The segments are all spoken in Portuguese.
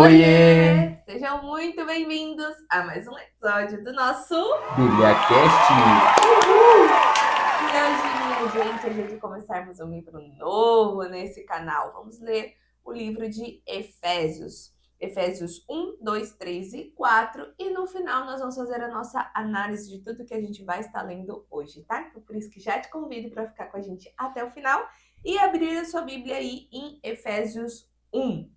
Oiê! Sejam muito bem-vindos a mais um episódio do nosso BíbliaCast! E hoje, minha gente, antes de começarmos um livro novo nesse canal, vamos ler o livro de Efésios. Efésios 1, 2, 3 e 4. E no final nós vamos fazer a nossa análise de tudo que a gente vai estar lendo hoje, tá? Então, por isso que já te convido para ficar com a gente até o final e abrir a sua Bíblia aí em Efésios 1.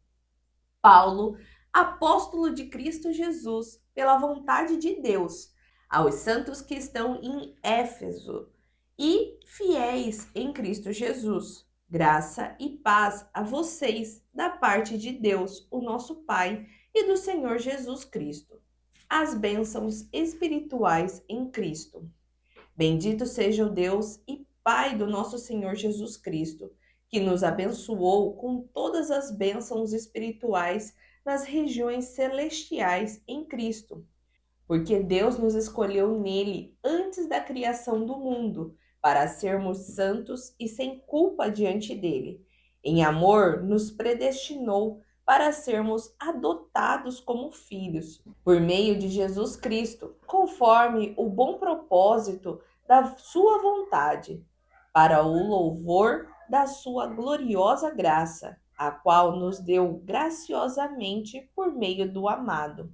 Paulo, apóstolo de Cristo Jesus, pela vontade de Deus, aos santos que estão em Éfeso e fiéis em Cristo Jesus. Graça e paz a vocês da parte de Deus, o nosso Pai, e do Senhor Jesus Cristo. As bênçãos espirituais em Cristo. Bendito seja o Deus e Pai do nosso Senhor Jesus Cristo, que nos abençoou com todas as bênçãos espirituais nas regiões celestiais em Cristo, porque Deus nos escolheu nele antes da criação do mundo, para sermos santos e sem culpa diante dele. Em amor, nos predestinou para sermos adotados como filhos, por meio de Jesus Cristo, conforme o bom propósito da sua vontade, para o louvor da sua gloriosa graça, a qual nos deu graciosamente por meio do amado.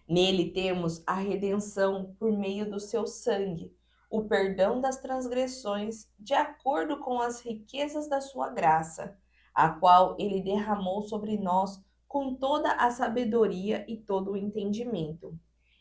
Nele temos a redenção por meio do seu sangue, o perdão das transgressões, de acordo com as riquezas da sua graça, a qual ele derramou sobre nós com toda a sabedoria e todo o entendimento.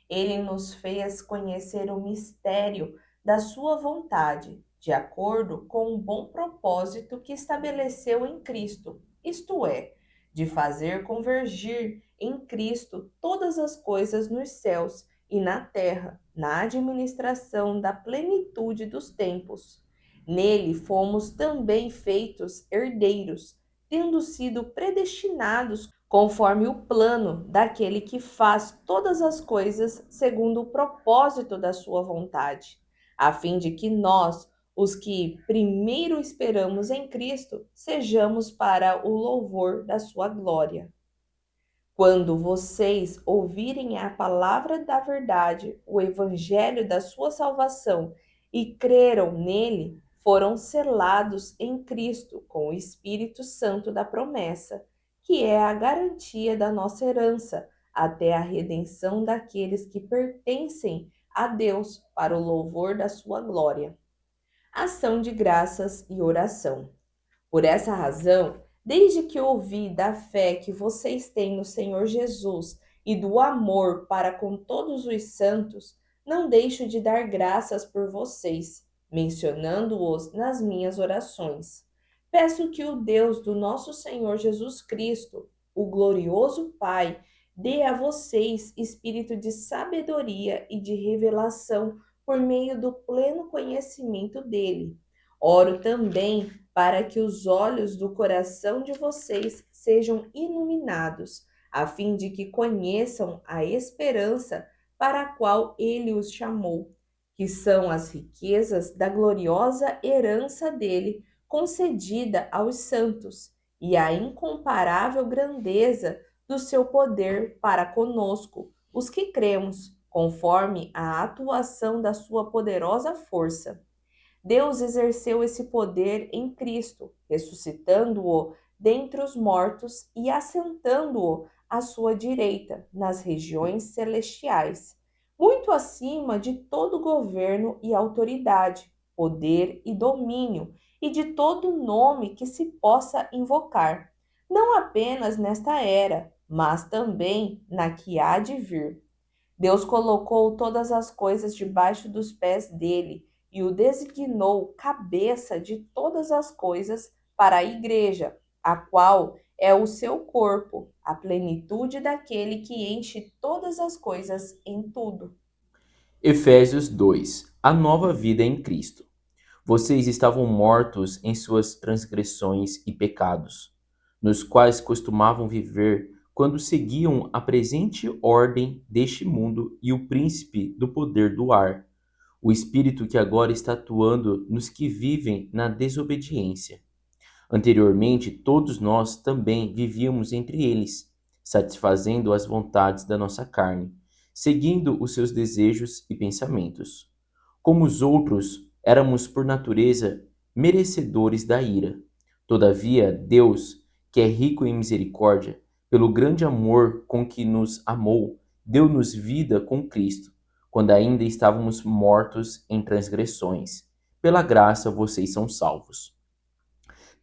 Ele nos fez conhecer o mistério da sua vontade, de acordo com o bom propósito que estabeleceu em Cristo, isto é, de fazer convergir em Cristo todas as coisas nos céus e na terra, na administração da plenitude dos tempos. Nele fomos também feitos herdeiros, tendo sido predestinados conforme o plano daquele que faz todas as coisas segundo o propósito da sua vontade, a fim de que nós, os que primeiro esperamos em Cristo, sejamos para o louvor da sua glória. Quando vocês ouvirem a palavra da verdade, o evangelho da sua salvação, e creram nele, foram selados em Cristo com o Espírito Santo da promessa, que é a garantia da nossa herança, até a redenção daqueles que pertencem a Deus para o louvor da sua glória. Ação de graças e oração. Por essa razão, desde que ouvi da fé que vocês têm no Senhor Jesus e do amor para com todos os santos, não deixo de dar graças por vocês, mencionando-os nas minhas orações. Peço que o Deus do nosso Senhor Jesus Cristo, o glorioso Pai, dê a vocês espírito de sabedoria e de revelação por meio do pleno conhecimento dele. Oro também para que os olhos do coração de vocês sejam iluminados, a fim de que conheçam a esperança para a qual ele os chamou, que são as riquezas da gloriosa herança dele, concedida aos santos, e a incomparável grandeza do seu poder para conosco, os que cremos, conforme a atuação da sua poderosa força. Deus exerceu esse poder em Cristo, ressuscitando-o dentre os mortos e assentando-o à sua direita, nas regiões celestiais, muito acima de todo governo e autoridade, poder e domínio, e de todo nome que se possa invocar, não apenas nesta era, mas também na que há de vir. Deus colocou todas as coisas debaixo dos pés dele e o designou cabeça de todas as coisas para a igreja, a qual é o seu corpo, a plenitude daquele que enche todas as coisas em tudo. Efésios 2. A nova vida em Cristo. Vocês estavam mortos em suas transgressões e pecados, nos quais costumavam viver quando seguiam a presente ordem deste mundo e o príncipe do poder do ar, o espírito que agora está atuando nos que vivem na desobediência. Anteriormente, todos nós também vivíamos entre eles, satisfazendo as vontades da nossa carne, seguindo os seus desejos e pensamentos. Como os outros, éramos por natureza merecedores da ira. Todavia, Deus, que é rico em misericórdia, pelo grande amor com que nos amou, deu-nos vida com Cristo, quando ainda estávamos mortos em transgressões. Pela graça vocês são salvos.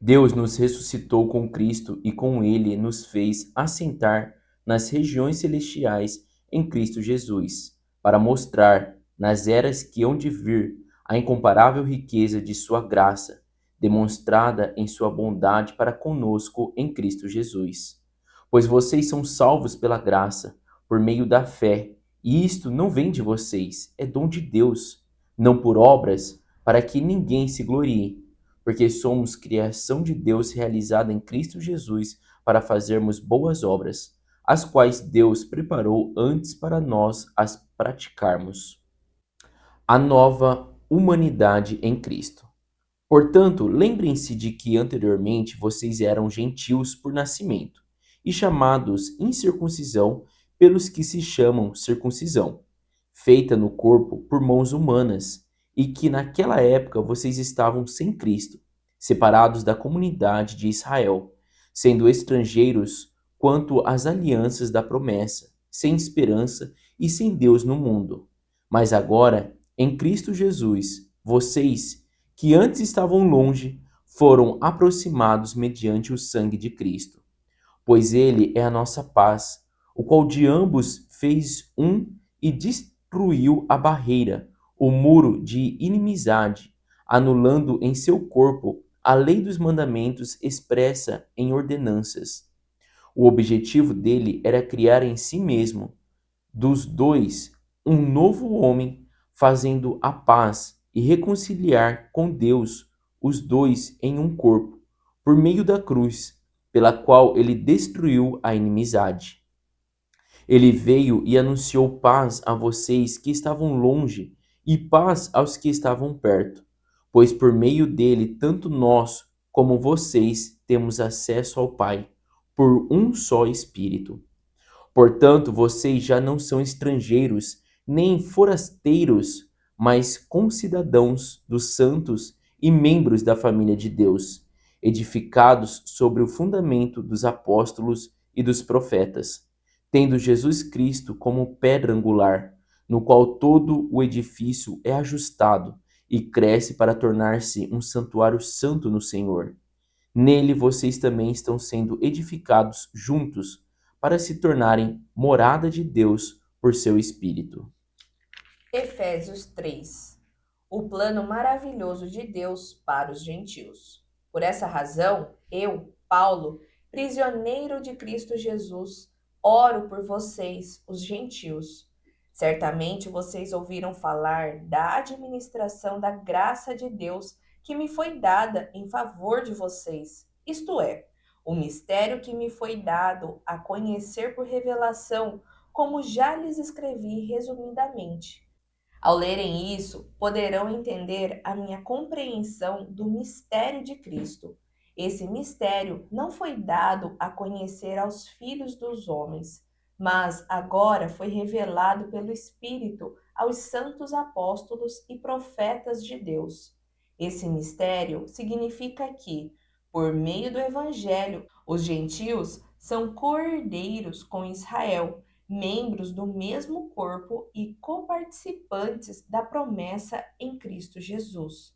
Deus nos ressuscitou com Cristo e com ele nos fez assentar nas regiões celestiais em Cristo Jesus, para mostrar, nas eras que hão de vir, a incomparável riqueza de sua graça, demonstrada em sua bondade para conosco em Cristo Jesus. Pois vocês são salvos pela graça, por meio da fé, e isto não vem de vocês, é dom de Deus, não por obras, para que ninguém se glorie, porque somos criação de Deus realizada em Cristo Jesus para fazermos boas obras, as quais Deus preparou antes para nós as praticarmos. A nova humanidade em Cristo. Portanto, lembrem-se de que anteriormente vocês eram gentios por nascimento e chamados incircuncisão pelos que se chamam circuncisão, feita no corpo por mãos humanas, e que naquela época vocês estavam sem Cristo, separados da comunidade de Israel, sendo estrangeiros quanto às alianças da promessa, sem esperança e sem Deus no mundo. Mas agora, em Cristo Jesus, vocês, que antes estavam longe, foram aproximados mediante o sangue de Cristo, pois ele é a nossa paz, o qual de ambos fez um e destruiu a barreira, o muro de inimizade, anulando em seu corpo a lei dos mandamentos expressa em ordenanças. O objetivo dele era criar em si mesmo, dos dois, um novo homem, fazendo a paz e reconciliar com Deus os dois em um corpo, por meio da cruz, pela qual ele destruiu a inimizade. Ele veio e anunciou paz a vocês que estavam longe e paz aos que estavam perto, pois por meio dele tanto nós como vocês temos acesso ao Pai, por um só Espírito. Portanto, vocês já não são estrangeiros nem forasteiros, mas concidadãos dos santos e membros da família de Deus, edificados sobre o fundamento dos apóstolos e dos profetas, tendo Jesus Cristo como pedra angular, no qual todo o edifício é ajustado e cresce para tornar-se um santuário santo no Senhor. Nele vocês também estão sendo edificados juntos para se tornarem morada de Deus por seu Espírito. Efésios 3. O plano maravilhoso de Deus para os gentios. Por essa razão, eu, Paulo, prisioneiro de Cristo Jesus, oro por vocês, os gentios. Certamente vocês ouviram falar da administração da graça de Deus que me foi dada em favor de vocês, isto é, o mistério que me foi dado a conhecer por revelação, como já lhes escrevi resumidamente. Ao lerem isso, poderão entender a minha compreensão do mistério de Cristo. Esse mistério não foi dado a conhecer aos filhos dos homens, mas agora foi revelado pelo Espírito aos santos apóstolos e profetas de Deus. Esse mistério significa que, por meio do Evangelho, os gentios são co-herdeiros com Israel, membros do mesmo corpo e coparticipantes da promessa em Cristo Jesus.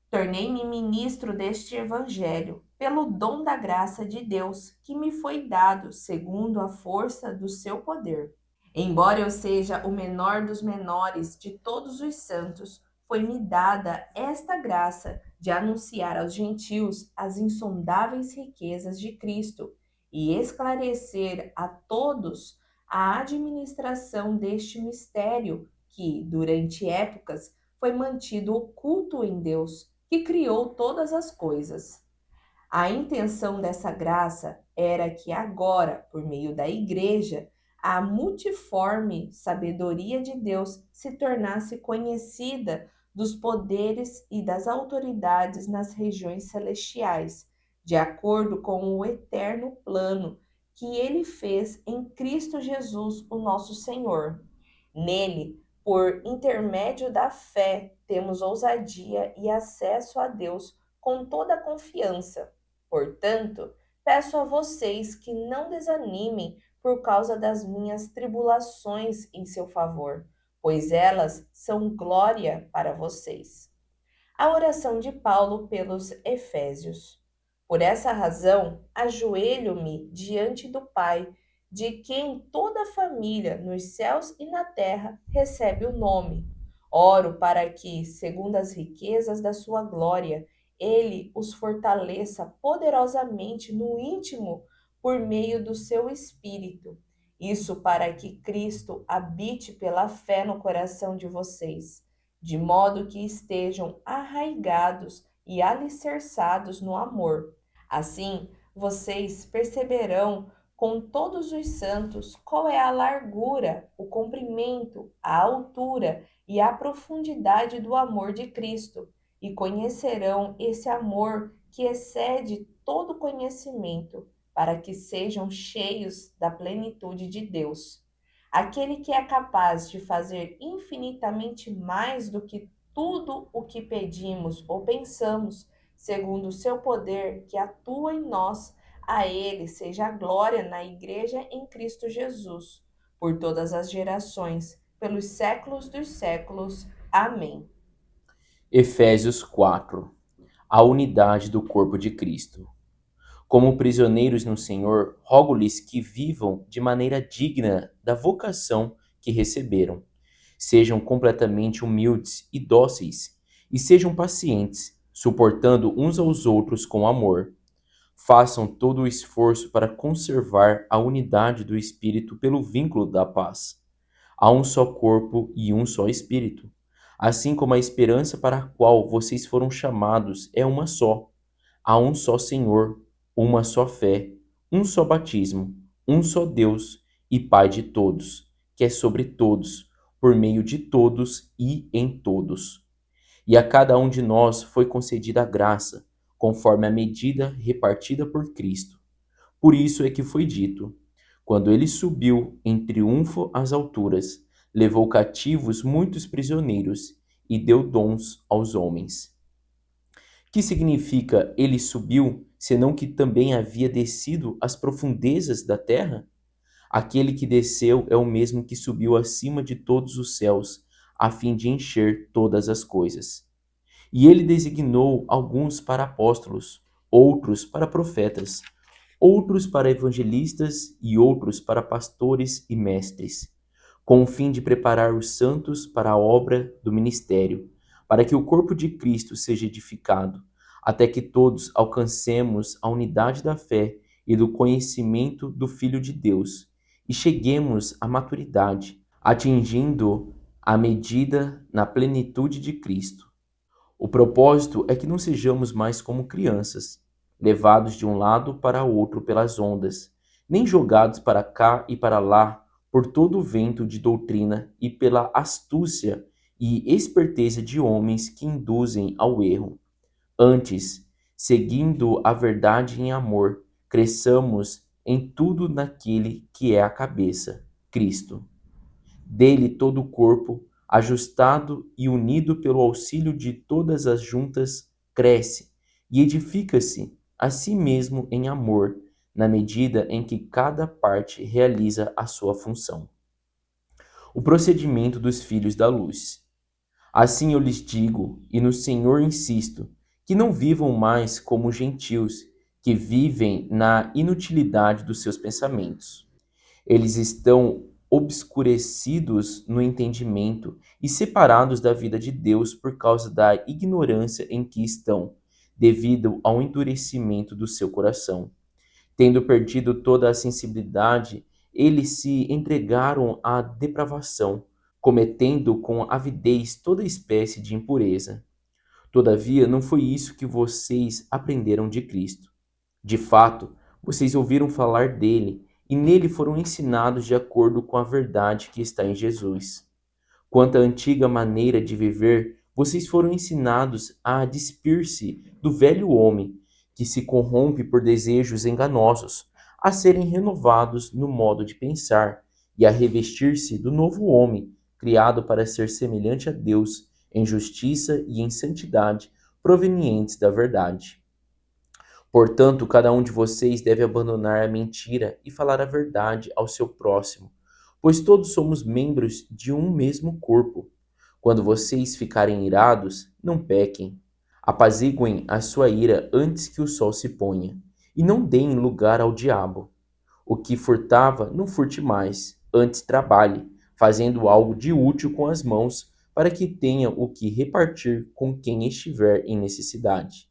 Tornei-me ministro deste Evangelho, pelo dom da graça de Deus que me foi dado segundo a força do seu poder. Embora eu seja o menor dos menores de todos os santos, foi-me dada esta graça de anunciar aos gentios as insondáveis riquezas de Cristo e esclarecer a todos a administração deste mistério que, durante épocas, foi mantido oculto em Deus, que criou todas as coisas. A intenção dessa graça era que agora, por meio da Igreja, a multiforme sabedoria de Deus se tornasse conhecida dos poderes e das autoridades nas regiões celestiais, de acordo com o eterno plano que ele fez em Cristo Jesus, o nosso Senhor. Nele, por intermédio da fé, temos ousadia e acesso a Deus com toda a confiança. Portanto, peço a vocês que não desanimem por causa das minhas tribulações em seu favor, pois elas são glória para vocês. A oração de Paulo pelos Efésios. Por essa razão, ajoelho-me diante do Pai, de quem toda a família nos céus e na terra recebe o nome. Oro para que, segundo as riquezas da sua glória, ele os fortaleça poderosamente no íntimo por meio do seu Espírito. Isso para que Cristo habite pela fé no coração de vocês, de modo que estejam arraigados e alicerçados no amor. Assim, vocês perceberão com todos os santos qual é a largura, o comprimento, a altura e a profundidade do amor de Cristo, e conhecerão esse amor que excede todo conhecimento, para que sejam cheios da plenitude de Deus. Aquele que é capaz de fazer infinitamente mais do que tudo o que pedimos ou pensamos, segundo o seu poder que atua em nós, a ele seja a glória na Igreja em Cristo Jesus, por todas as gerações, pelos séculos dos séculos. Amém. Efésios 4. A unidade do corpo de Cristo. Como prisioneiros no Senhor, rogo-lhes que vivam de maneira digna da vocação que receberam. Sejam completamente humildes e dóceis, e sejam pacientes, suportando uns aos outros com amor. Façam todo o esforço para conservar a unidade do Espírito pelo vínculo da paz. Há um só corpo e um só Espírito. Assim como a esperança para a qual vocês foram chamados é uma só. Há um só Senhor, uma só fé, um só batismo, um só Deus e Pai de todos, que é sobre todos, por meio de todos e em todos. E a cada um de nós foi concedida a graça, conforme a medida repartida por Cristo. Por isso é que foi dito: quando ele subiu em triunfo às alturas, levou cativos muitos prisioneiros e deu dons aos homens. Que significa ele subiu, senão que também havia descido às profundezas da terra? Aquele que desceu é o mesmo que subiu acima de todos os céus, a fim de encher todas as coisas. E ele designou alguns para apóstolos, outros para profetas, outros para evangelistas e outros para pastores e mestres, com o fim de preparar os santos para a obra do ministério, para que o corpo de Cristo seja edificado, até que todos alcancemos a unidade da fé e do conhecimento do Filho de Deus, e cheguemos à maturidade, atingindo a medida na plenitude de Cristo. O propósito é que não sejamos mais como crianças, levados de um lado para outro pelas ondas, nem jogados para cá e para lá por todo o vento de doutrina e pela astúcia e esperteza de homens que induzem ao erro. Antes, seguindo a verdade em amor, cresçamos em tudo naquele que é a cabeça, Cristo. Dele todo o corpo, ajustado e unido pelo auxílio de todas as juntas, cresce e edifica-se a si mesmo em amor, na medida em que cada parte realiza a sua função. O procedimento dos filhos da luz. Assim eu lhes digo, e no Senhor insisto, que não vivam mais como gentios, que vivem na inutilidade dos seus pensamentos. Eles estão obscurecidos no entendimento e separados da vida de Deus por causa da ignorância em que estão, devido ao endurecimento do seu coração. Tendo perdido toda a sensibilidade, eles se entregaram à depravação, cometendo com avidez toda espécie de impureza. Todavia, não foi isso que vocês aprenderam de Cristo. De fato, vocês ouviram falar dele e nele foram ensinados de acordo com a verdade que está em Jesus. Quanto à antiga maneira de viver, vocês foram ensinados a despir-se do velho homem, que se corrompe por desejos enganosos, a serem renovados no modo de pensar e a revestir-se do novo homem, criado para ser semelhante a Deus em justiça e em santidade, provenientes da verdade. Portanto, cada um de vocês deve abandonar a mentira e falar a verdade ao seu próximo, pois todos somos membros de um mesmo corpo. Quando vocês ficarem irados, não pequem. Apaziguem a sua ira antes que o sol se ponha, e não deem lugar ao diabo. O que furtava, não furte mais, antes trabalhe, fazendo algo de útil com as mãos, para que tenha o que repartir com quem estiver em necessidade.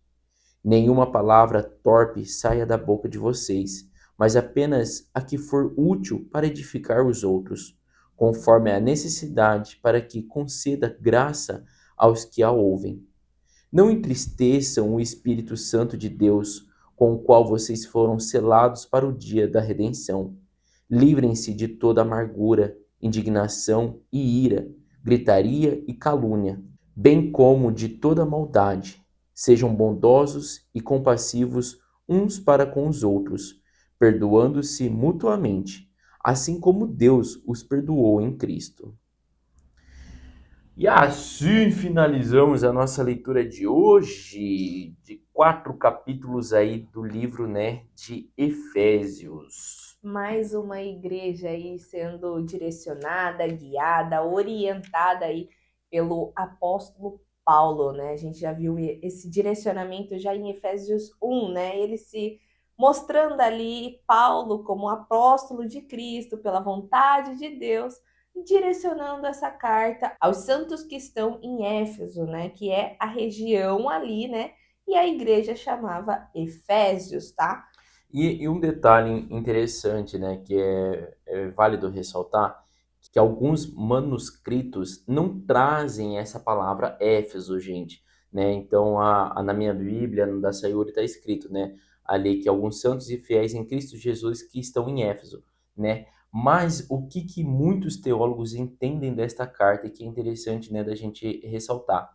Nenhuma palavra torpe saia da boca de vocês, mas apenas a que for útil para edificar os outros, conforme a necessidade, para que conceda graça aos que a ouvem. Não entristeçam o Espírito Santo de Deus, com o qual vocês foram selados para o dia da redenção. Livrem-se de toda amargura, indignação e ira, gritaria e calúnia, bem como de toda maldade. Sejam bondosos e compassivos uns para com os outros, perdoando-se mutuamente, assim como Deus os perdoou em Cristo. E assim finalizamos a nossa leitura de hoje, de 4 capítulos aí do livro, né, de Efésios. Mais uma igreja aí sendo direcionada, guiada, orientada aí pelo apóstolo Paulo, né? A gente já viu esse direcionamento já em Efésios 1, né? Ele se mostrando ali Paulo como apóstolo de Cristo pela vontade de Deus, direcionando essa carta aos santos que estão em Éfeso, né? Que é a região ali, né? E a igreja chamava Efésios, tá? E um detalhe interessante, né, que é válido ressaltar, que alguns manuscritos não trazem essa palavra Éfeso, gente, né? Então, na minha Bíblia, no da Sayuri, está escrito, né, ali que alguns santos e fiéis em Cristo Jesus que estão em Éfeso, né? Mas o que muitos teólogos entendem desta carta e que é interessante, né, da gente ressaltar?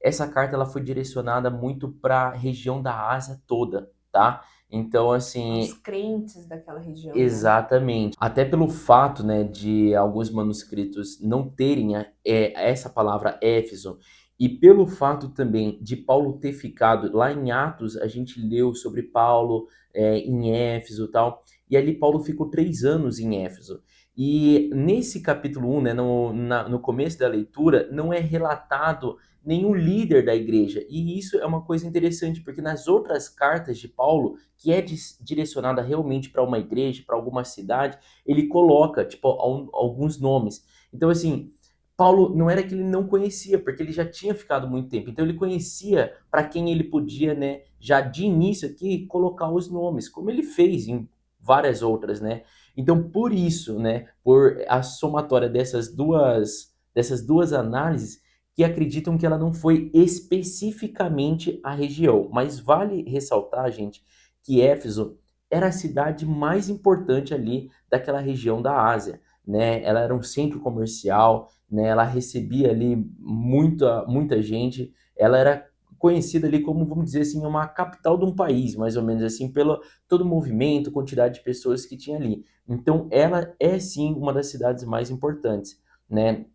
Essa carta ela foi direcionada muito para a região da Ásia toda, tá? Então, Aos assim, crentes daquela região, né? exatamente. Até pelo fato, né, de alguns manuscritos não terem essa palavra Éfeso, e pelo fato também de Paulo ter ficado lá em Atos, a gente leu sobre Paulo em Éfeso e tal, e ali Paulo ficou 3 anos em Éfeso. E nesse capítulo 1, né, no começo da leitura, não é relatado nenhum líder da igreja. E isso é uma coisa interessante, porque nas outras cartas de Paulo, que é direcionada realmente para uma igreja, para alguma cidade, ele coloca, tipo, alguns nomes. Então, assim, Paulo não era que ele não conhecia, porque ele já tinha ficado muito tempo. Então, ele conhecia para quem ele podia, né, já de início aqui, colocar os nomes, como ele fez em várias outras, né? Então, por isso, né, por a somatória dessas duas análises, que acreditam que ela não foi especificamente a região. Mas vale ressaltar, gente, que Éfeso era a cidade mais importante ali daquela região da Ásia, né? Ela era um centro comercial, né? Ela recebia ali muita gente. Ela era conhecida ali como, vamos dizer assim, uma capital de um país, mais ou menos assim, pelo todo o movimento, quantidade de pessoas que tinha ali. Então, ela é sim uma das cidades mais importantes, né,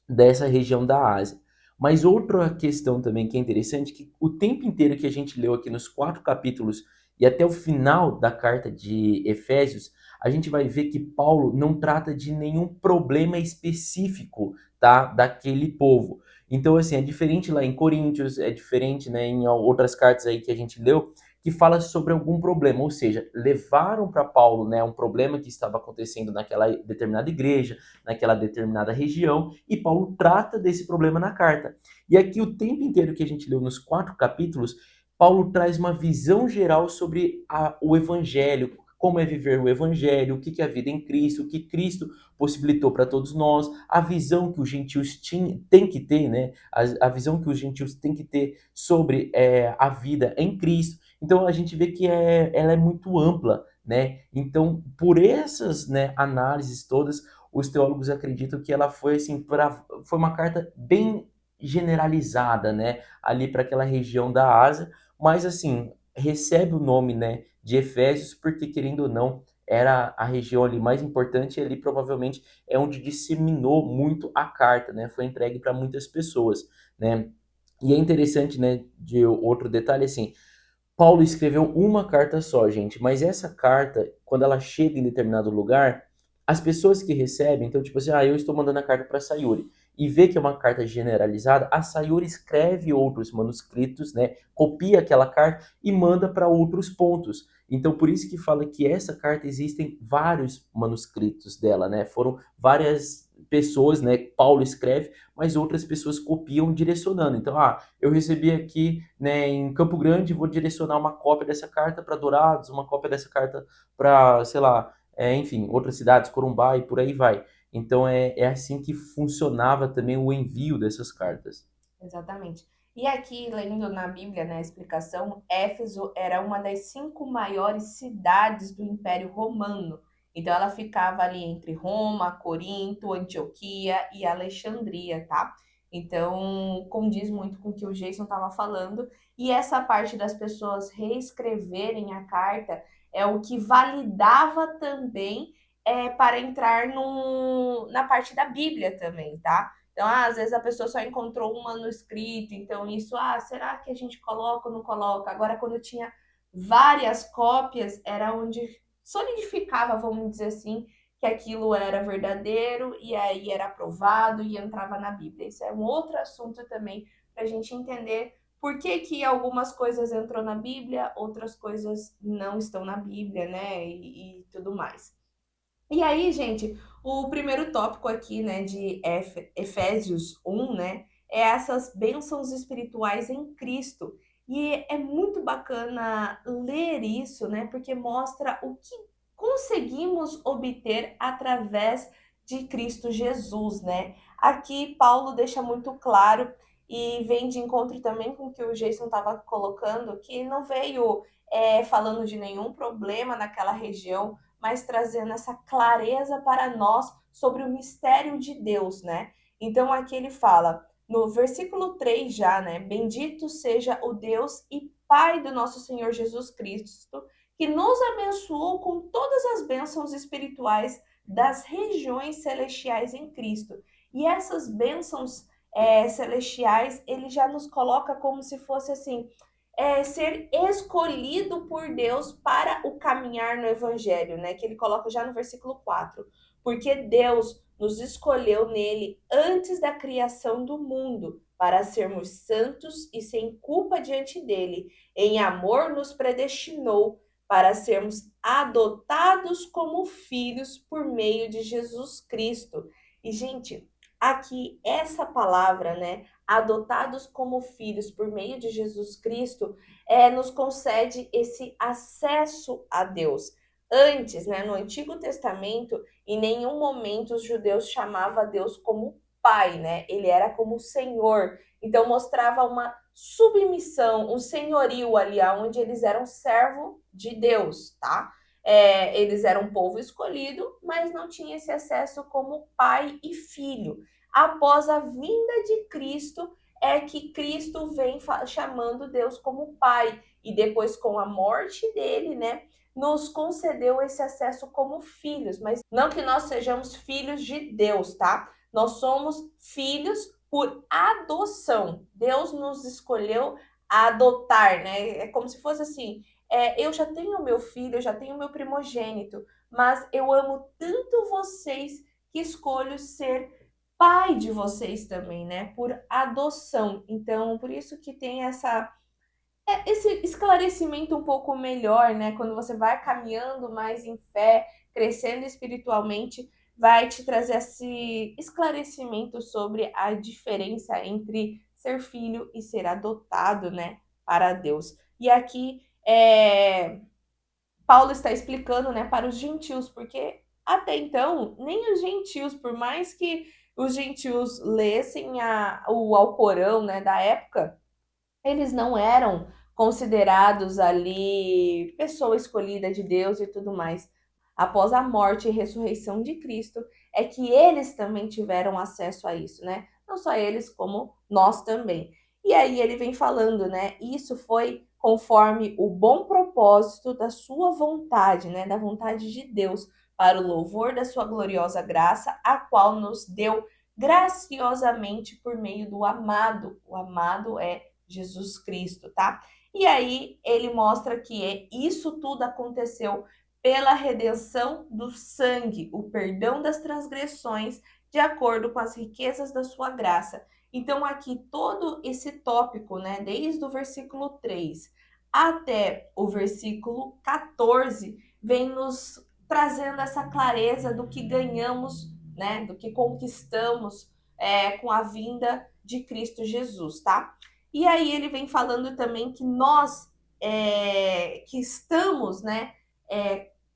dessa região da Ásia. Mas outra questão também que é interessante, que o tempo inteiro que a gente leu aqui nos 4 capítulos e até o final da carta de Efésios, a gente vai ver que Paulo não trata de nenhum problema específico, tá, daquele povo. Então, assim, é diferente lá em Coríntios, é diferente, né, em outras cartas aí que a gente leu, que fala sobre algum problema, ou seja, levaram para Paulo, né, um problema que estava acontecendo naquela determinada igreja, naquela determinada região, e Paulo trata desse problema na carta. E aqui o tempo inteiro que a gente leu nos 4 capítulos, Paulo traz uma visão geral sobre o evangelho, como é viver o evangelho, o que é a vida em Cristo, o que Cristo possibilitou para todos nós, a visão que os gentios têm que ter, né? A visão que os gentios têm que ter sobre a vida em Cristo. Então a gente vê que ela é muito ampla, né? Então, por essas, né, análises todas, os teólogos acreditam que ela foi assim, foi uma carta bem generalizada, né, ali para aquela região da Ásia, mas assim, recebe o nome, né, de Efésios porque querendo ou não, era a região ali mais importante e ali provavelmente é onde disseminou muito a carta, né? Foi entregue para muitas pessoas, né? E é interessante, né, de outro detalhe assim, Paulo escreveu uma carta só, gente, mas essa carta, quando ela chega em determinado lugar, as pessoas que recebem, então, tipo assim, eu estou mandando a carta para Sayuri, e vê que é uma carta generalizada, a Sayuri escreve outros manuscritos, né, copia aquela carta e manda para outros pontos. Então, por isso que fala que essa carta existem vários manuscritos dela, né? Foram várias pessoas, né? Paulo escreve, mas outras pessoas copiam direcionando. Então, eu recebi aqui, né, em Campo Grande, vou direcionar uma cópia dessa carta para Dourados, uma cópia dessa carta para, sei lá, enfim, outras cidades, Corumbá e por aí vai. Então é assim que funcionava também o envio dessas cartas. Exatamente. E aqui, lendo na Bíblia, né, a explicação, Éfeso era uma das 5 maiores cidades do Império Romano. Então, ela ficava ali entre Roma, Corinto, Antioquia e Alexandria, tá? Então, condiz muito com o que o Jason estava falando. E essa parte das pessoas reescreverem a carta é o que validava também para entrar na parte da Bíblia também, tá? Então, às vezes a pessoa só encontrou um manuscrito, então isso, será que a gente coloca ou não coloca? Agora, quando tinha várias cópias, era onde solidificava, vamos dizer assim, que aquilo era verdadeiro e aí era aprovado e entrava na Bíblia. Isso é um outro assunto também para a gente entender por que, que algumas coisas entram na Bíblia, outras coisas não estão na Bíblia, né? E tudo mais. E aí, gente, o primeiro tópico aqui, né, de Efésios 1, né, é essas bênçãos espirituais em Cristo. E é muito bacana ler isso, né, porque mostra o que conseguimos obter através de Cristo Jesus, né? Aqui Paulo deixa muito claro e vem de encontro também com o que o Jason estava colocando, que não veio falando de nenhum problema naquela região, mas trazendo essa clareza para nós sobre o mistério de Deus, né? Então aqui ele fala, no versículo 3 já, né? Bendito seja o Deus e Pai do nosso Senhor Jesus Cristo, que nos abençoou com todas as bênçãos espirituais das regiões celestiais em Cristo. E essas bênçãos celestiais, ele já nos coloca como se fosse assim, ser escolhido por Deus para o caminhar no Evangelho, né? Que ele coloca já no versículo 4. Porque Deus nos escolheu nele antes da criação do mundo, para sermos santos e sem culpa diante dele. Em amor nos predestinou para sermos adotados como filhos por meio de Jesus Cristo. E, gente, aqui essa palavra, né? Adotados como filhos por meio de Jesus Cristo, nos concede esse acesso a Deus. Antes, né, no Antigo Testamento, em nenhum momento os judeus chamavam Deus como pai, né? Ele era como Senhor. Então mostrava uma submissão, um senhorio ali, onde eles eram servo de Deus, tá? Eles eram um povo escolhido, mas não tinha esse acesso como pai e filho. Após a vinda de Cristo, é que Cristo vem chamando Deus como Pai. E depois, com a morte dele, né, nos concedeu esse acesso como filhos. Mas não que nós sejamos filhos de Deus, tá? Nós somos filhos por adoção. Deus nos escolheu a adotar, né? É como se fosse assim: eu já tenho meu filho, eu já tenho meu primogênito, mas eu amo tanto vocês que escolho ser pai de vocês também, né? Por adoção. Então, por isso que tem esse esclarecimento um pouco melhor, né? Quando você vai caminhando mais em fé, crescendo espiritualmente, vai te trazer esse esclarecimento sobre a diferença entre ser filho e ser adotado, né? Para Deus. E aqui Paulo está explicando, né, para os gentios, porque até então, nem os gentios, por mais que os gentios lessem o Alcorão, né, da época, eles não eram considerados ali pessoa escolhida de Deus e tudo mais. Após a morte e ressurreição de Cristo, é que eles também tiveram acesso a isso, né? Não só eles, como nós também. E aí ele vem falando, né? Isso foi conforme o bom propósito da sua vontade, né? Da vontade de Deus, para o louvor da sua gloriosa graça, a qual nos deu graciosamente por meio do amado. O amado é Jesus Cristo, tá? E aí ele mostra que isso tudo aconteceu pela redenção do sangue, o perdão das transgressões, de acordo com as riquezas da sua graça. Então, aqui todo esse tópico, né, desde o versículo 3 até o versículo 14, vem nos trazendo essa clareza do que ganhamos, né, do que conquistamos com a vinda de Cristo Jesus, tá? E aí ele vem falando também que nós que estamos, né,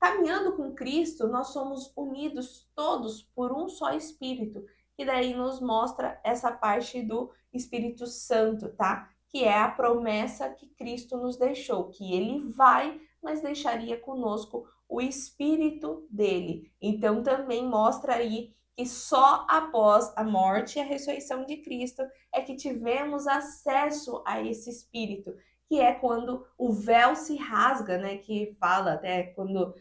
caminhando com Cristo, nós somos unidos todos por um só Espírito, que daí nos mostra essa parte do Espírito Santo, tá? Que é a promessa que Cristo nos deixou, que ele vai, mas deixaria conosco o Espírito dele. Então também mostra aí que só após a morte e a ressurreição de Cristo é que tivemos acesso a esse Espírito, que é quando o véu se rasga, né? Que fala até quando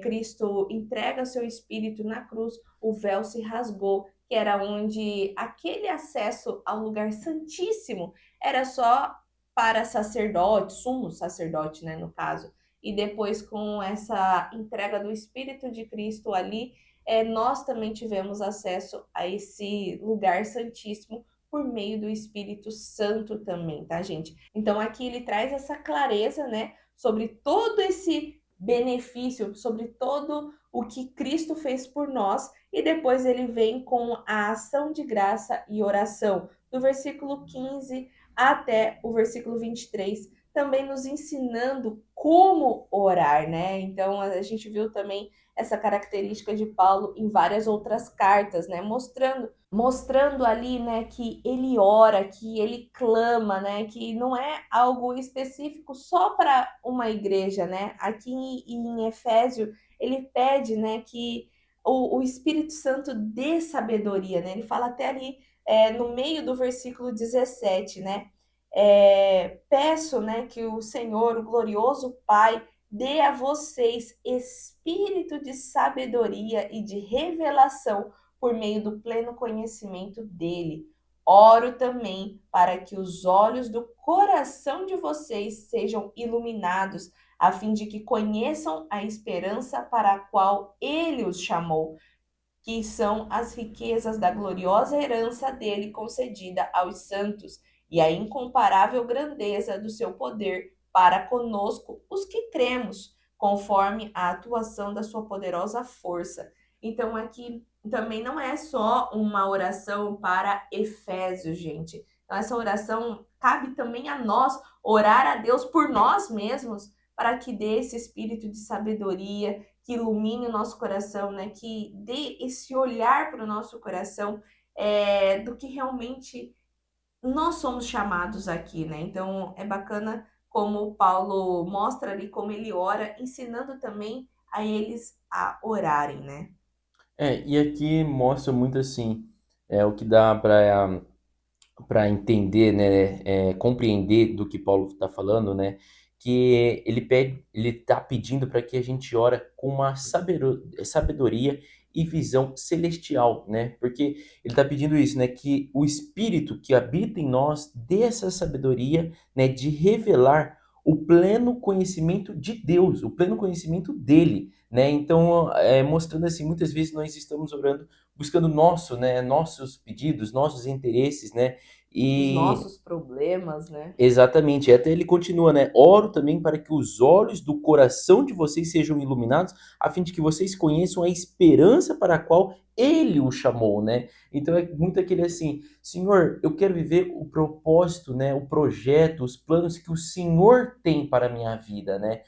Cristo entrega seu Espírito na cruz, o véu se rasgou, que era onde aquele acesso ao lugar santíssimo era só para sacerdote, sumo sacerdote, né, no caso. E depois, com essa entrega do Espírito de Cristo ali, nós também tivemos acesso a esse lugar santíssimo por meio do Espírito Santo também, tá, gente? Então aqui ele traz essa clareza, né, sobre todo esse benefício, sobre todo o que Cristo fez por nós, e depois ele vem com a ação de graça e oração, do versículo 15 até o versículo 23, também nos ensinando como orar, né? Então a gente viu também essa característica de Paulo em várias outras cartas, né? Mostrando ali, né, que ele ora, que ele clama, né, que não é algo específico só para uma igreja, né? Aqui em Efésio ele pede, né, que o Espírito Santo dê sabedoria, né? Ele fala até ali no meio do versículo 17, né? Peço, né, que o Senhor, o glorioso Pai, dê a vocês espírito de sabedoria e de revelação por meio do pleno conhecimento dele. Oro também para que os olhos do coração de vocês sejam iluminados, a fim de que conheçam a esperança para a qual ele os chamou, que são as riquezas da gloriosa herança dele concedida aos santos, e a incomparável grandeza do seu poder para conosco, os que cremos, conforme a atuação da sua poderosa força. Então, aqui também não é só uma oração para Efésios, gente. Então, essa oração cabe também a nós orar a Deus por nós mesmos, para que dê esse espírito de sabedoria, que ilumine o nosso coração, né? Que dê esse olhar para o nosso coração do que realmente nós somos chamados aqui, né? Então é bacana como o Paulo mostra ali como ele ora, ensinando também a eles a orarem, né? E aqui mostra muito assim, o que dá para entender, né, compreender do que Paulo está falando, né, que ele está pedindo para que a gente ora com uma sabedoria e visão celestial, né, porque ele está pedindo isso, né, que o Espírito que habita em nós dê essa sabedoria, né, de revelar o pleno conhecimento de Deus, o pleno conhecimento dele, né, então mostrando assim, muitas vezes nós estamos orando buscando nossos pedidos, nossos interesses, né, Os e nossos problemas, né? exatamente, até ele continua, né? Oro também para que os olhos do coração de vocês sejam iluminados, a fim de que vocês conheçam a esperança para a qual ele o chamou, né? Então é muito aquele assim, Senhor, eu quero viver o propósito, né? O projeto, os planos que o Senhor tem para a minha vida, né?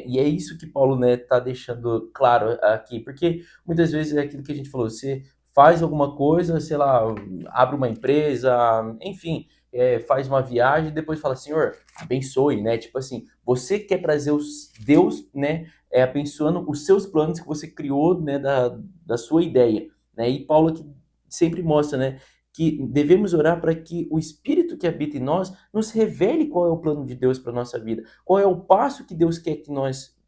E é isso que Paulo, né, tá deixando claro aqui, porque muitas vezes é aquilo que a gente falou, você faz alguma coisa, sei lá, abre uma empresa, enfim, faz uma viagem e depois fala, Senhor, abençoe, né? Tipo assim, você quer trazer Deus, né, abençoando os seus planos que você criou, né, da sua ideia, né? E Paulo aqui sempre mostra, né, que devemos orar para que o Espírito que habita em nós nos revele qual é o plano de Deus para nossa vida, qual é o passo que Deus quer que nós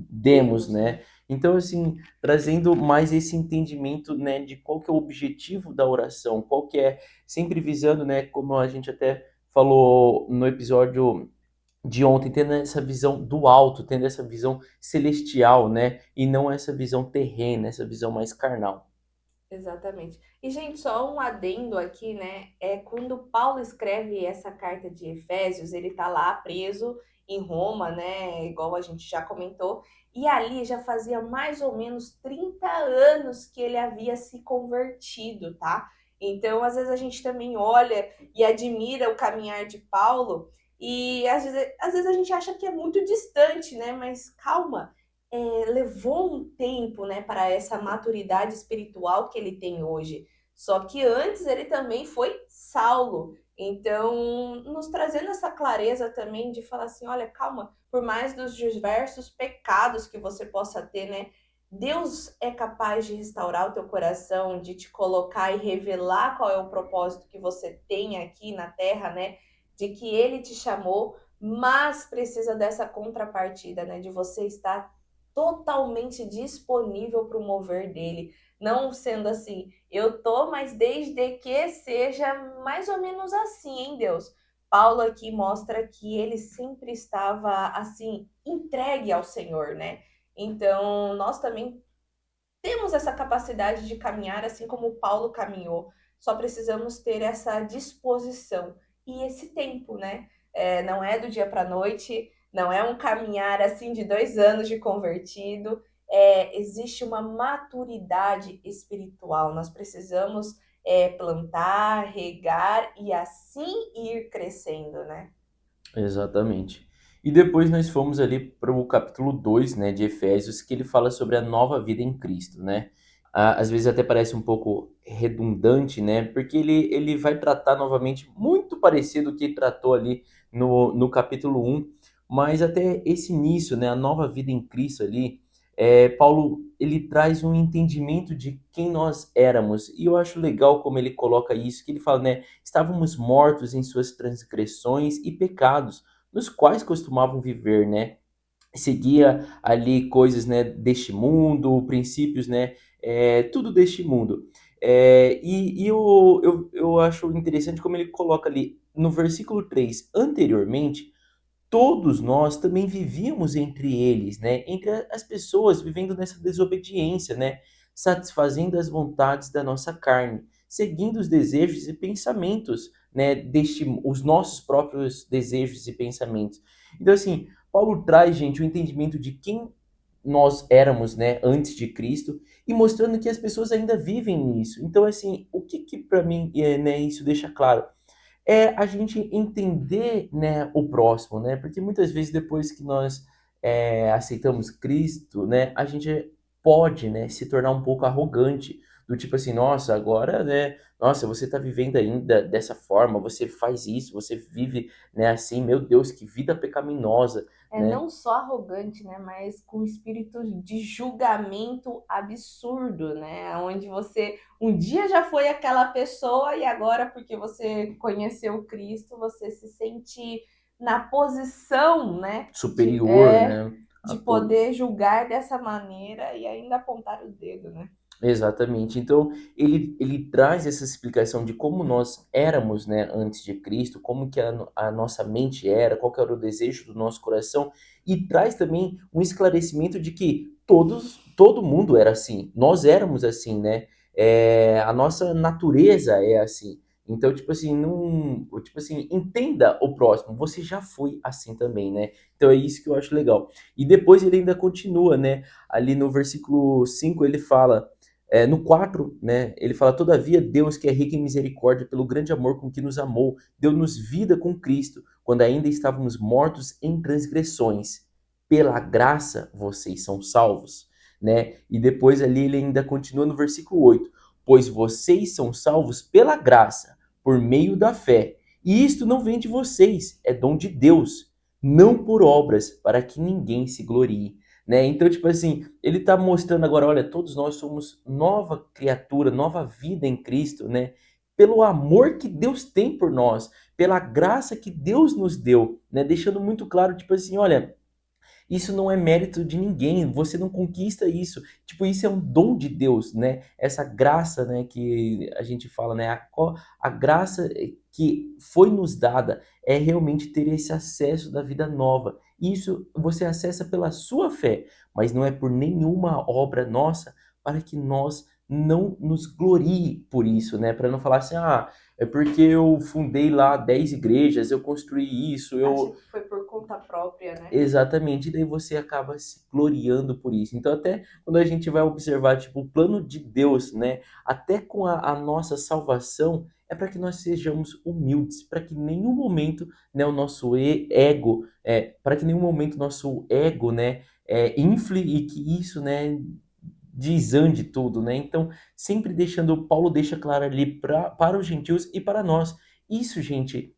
demos, Temos, né? né? Então, assim, trazendo mais esse entendimento, né, de qual que é o objetivo da oração, qual que é, sempre visando, né, como a gente até falou no episódio de ontem, tendo essa visão do alto, tendo essa visão celestial, né, e não essa visão terrena, essa visão mais carnal. Exatamente. E, gente, só um adendo aqui, né? É quando Paulo escreve essa carta de Efésios, ele tá lá preso em Roma, né? Igual a gente já comentou. E ali já fazia mais ou menos 30 anos que ele havia se convertido, tá? Então, às vezes a gente também olha e admira o caminhar de Paulo, e às vezes a gente acha que é muito distante, né? Mas calma, levou um tempo, né, para essa maturidade espiritual que ele tem hoje. Só que antes ele também foi Saulo. Então, nos trazendo essa clareza também de falar assim, olha, calma, por mais dos diversos pecados que você possa ter, né, Deus é capaz de restaurar o teu coração, de te colocar e revelar qual é o propósito que você tem aqui na terra, né? De que ele te chamou, mas precisa dessa contrapartida, né? De você estar totalmente disponível para o mover dele. Não sendo assim, eu tô, mas desde que seja mais ou menos assim, hein, Deus? Paulo aqui mostra que ele sempre estava assim, entregue ao Senhor, né? Então, nós também temos essa capacidade de caminhar assim como Paulo caminhou. Só precisamos ter essa disposição e esse tempo, né? Não é do dia para a noite, não é um caminhar assim de 2 anos de convertido. Existe uma maturidade espiritual. Nós precisamos plantar, regar e assim ir crescendo, né? Exatamente. E depois nós fomos ali para o capítulo 2, né, de Efésios, que ele fala sobre a nova vida em Cristo, né? Às vezes até parece um pouco redundante, né? Porque ele vai tratar novamente muito parecido o que ele tratou ali no capítulo um, mas até esse início, né, a nova vida em Cristo ali, Paulo, ele traz um entendimento de quem nós éramos. E eu acho legal como ele coloca isso, que ele fala, né, estávamos mortos em suas transgressões e pecados, nos quais costumavam viver, né? Seguia ali coisas, né, deste mundo, princípios, né, tudo deste mundo. Eu acho interessante como ele coloca ali no versículo 3 anteriormente, todos nós também vivíamos entre eles, né? Entre as pessoas vivendo nessa desobediência, né? Satisfazendo as vontades da nossa carne, seguindo os desejos e pensamentos, né? Os nossos próprios desejos e pensamentos. Então, assim, Paulo traz, gente, o entendimento de quem nós éramos, né, antes de Cristo, e mostrando que as pessoas ainda vivem nisso. Então, assim, o que que para mim, né, isso deixa claro? É a gente entender, né, o próximo, né? Porque muitas vezes depois que nós aceitamos Cristo, né, a gente pode, né, se tornar um pouco arrogante, do tipo assim, nossa, agora, né, nossa, você está vivendo ainda dessa forma, você faz isso, você vive, né, assim, meu Deus, que vida pecaminosa, né? Não só arrogante, né, mas com espírito de julgamento absurdo, né, onde você um dia já foi aquela pessoa e agora porque você conheceu Cristo, você se sente na posição, né, de, Superior, né, a de todos. poder julgar dessa maneira e ainda apontar o dedo, né? Exatamente. Então, ele traz essa explicação de como nós éramos, né, antes de Cristo, como que a nossa mente era, qual que era o desejo do nosso coração, e traz também um esclarecimento de que todo mundo era assim, nós éramos assim, né? A nossa natureza é assim. Então, tipo assim, não, tipo assim, entenda o próximo, você já foi assim também, né? Então é isso que eu acho legal. E depois ele ainda continua, né? Ali no versículo 5 ele fala no 4, né, ele fala: Todavia, Deus, que é rico em misericórdia, pelo grande amor com que nos amou, deu-nos vida com Cristo, quando ainda estávamos mortos em transgressões. Pela graça vocês são salvos. Né? E depois ali ele ainda continua no versículo 8: Pois vocês são salvos pela graça, por meio da fé. E isto não vem de vocês, é dom de Deus, não por obras, para que ninguém se glorie. Né? Então, tipo assim, ele tá mostrando agora, olha, todos nós somos nova criatura, nova vida em Cristo, né? pelo amor que Deus tem por nós, pela graça que Deus nos deu, né? Deixando muito claro, tipo assim, olha, isso não é mérito de ninguém, você não conquista isso. Tipo, isso é um dom de Deus, né? Essa graça, né, que a gente fala, né? A graça que foi nos dada é realmente ter esse acesso da vida nova. Isso você acessa pela sua fé, mas não é por nenhuma obra nossa para que nós não nos glorie por isso, né? Para não falar assim, ah, é porque eu fundei lá 10 igrejas, eu construí isso, Acho eu que foi por conta própria, né? exatamente, e daí você acaba se gloriando por isso. Então, até quando a gente vai observar, tipo, o plano de Deus, né, até com a nossa salvação, é para que nós sejamos humildes, para que em nenhum momento, né, o nosso ego, para que em nenhum momento o nosso ego, né, infle e que isso, né, desande tudo, né? Então, sempre deixando, Paulo deixa claro ali para os gentios e para nós. Isso, gente,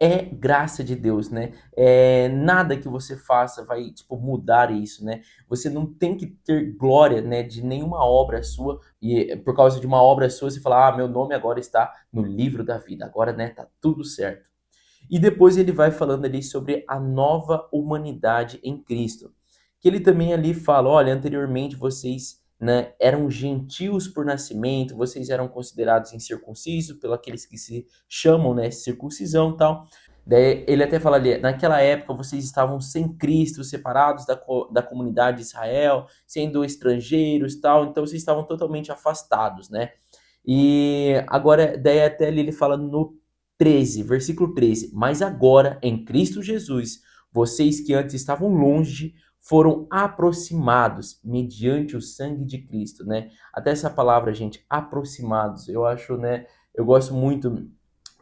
é graça de Deus, né? Nada que você faça vai, tipo, mudar isso, né? Você não tem que ter glória, né, de nenhuma obra sua e por causa de uma obra sua você falar, ah, meu nome agora está no livro da vida, agora, né, tá tudo certo. E depois ele vai falando ali sobre a nova humanidade em Cristo. Que ele também ali fala, olha, anteriormente vocês, né, eram gentios por nascimento, vocês eram considerados incircuncisos pelos aqueles que se chamam, né, circuncisão e tal. Daí ele até fala ali, naquela época vocês estavam sem Cristo, separados da comunidade de Israel, sendo estrangeiros e tal, então vocês estavam totalmente afastados, né? E agora, daí até ali ele fala no 13, versículo 13: mas agora, em Cristo Jesus, vocês que antes estavam longe foram aproximados mediante o sangue de Cristo, né? Até essa palavra, gente, aproximados, eu acho, né? Eu gosto muito,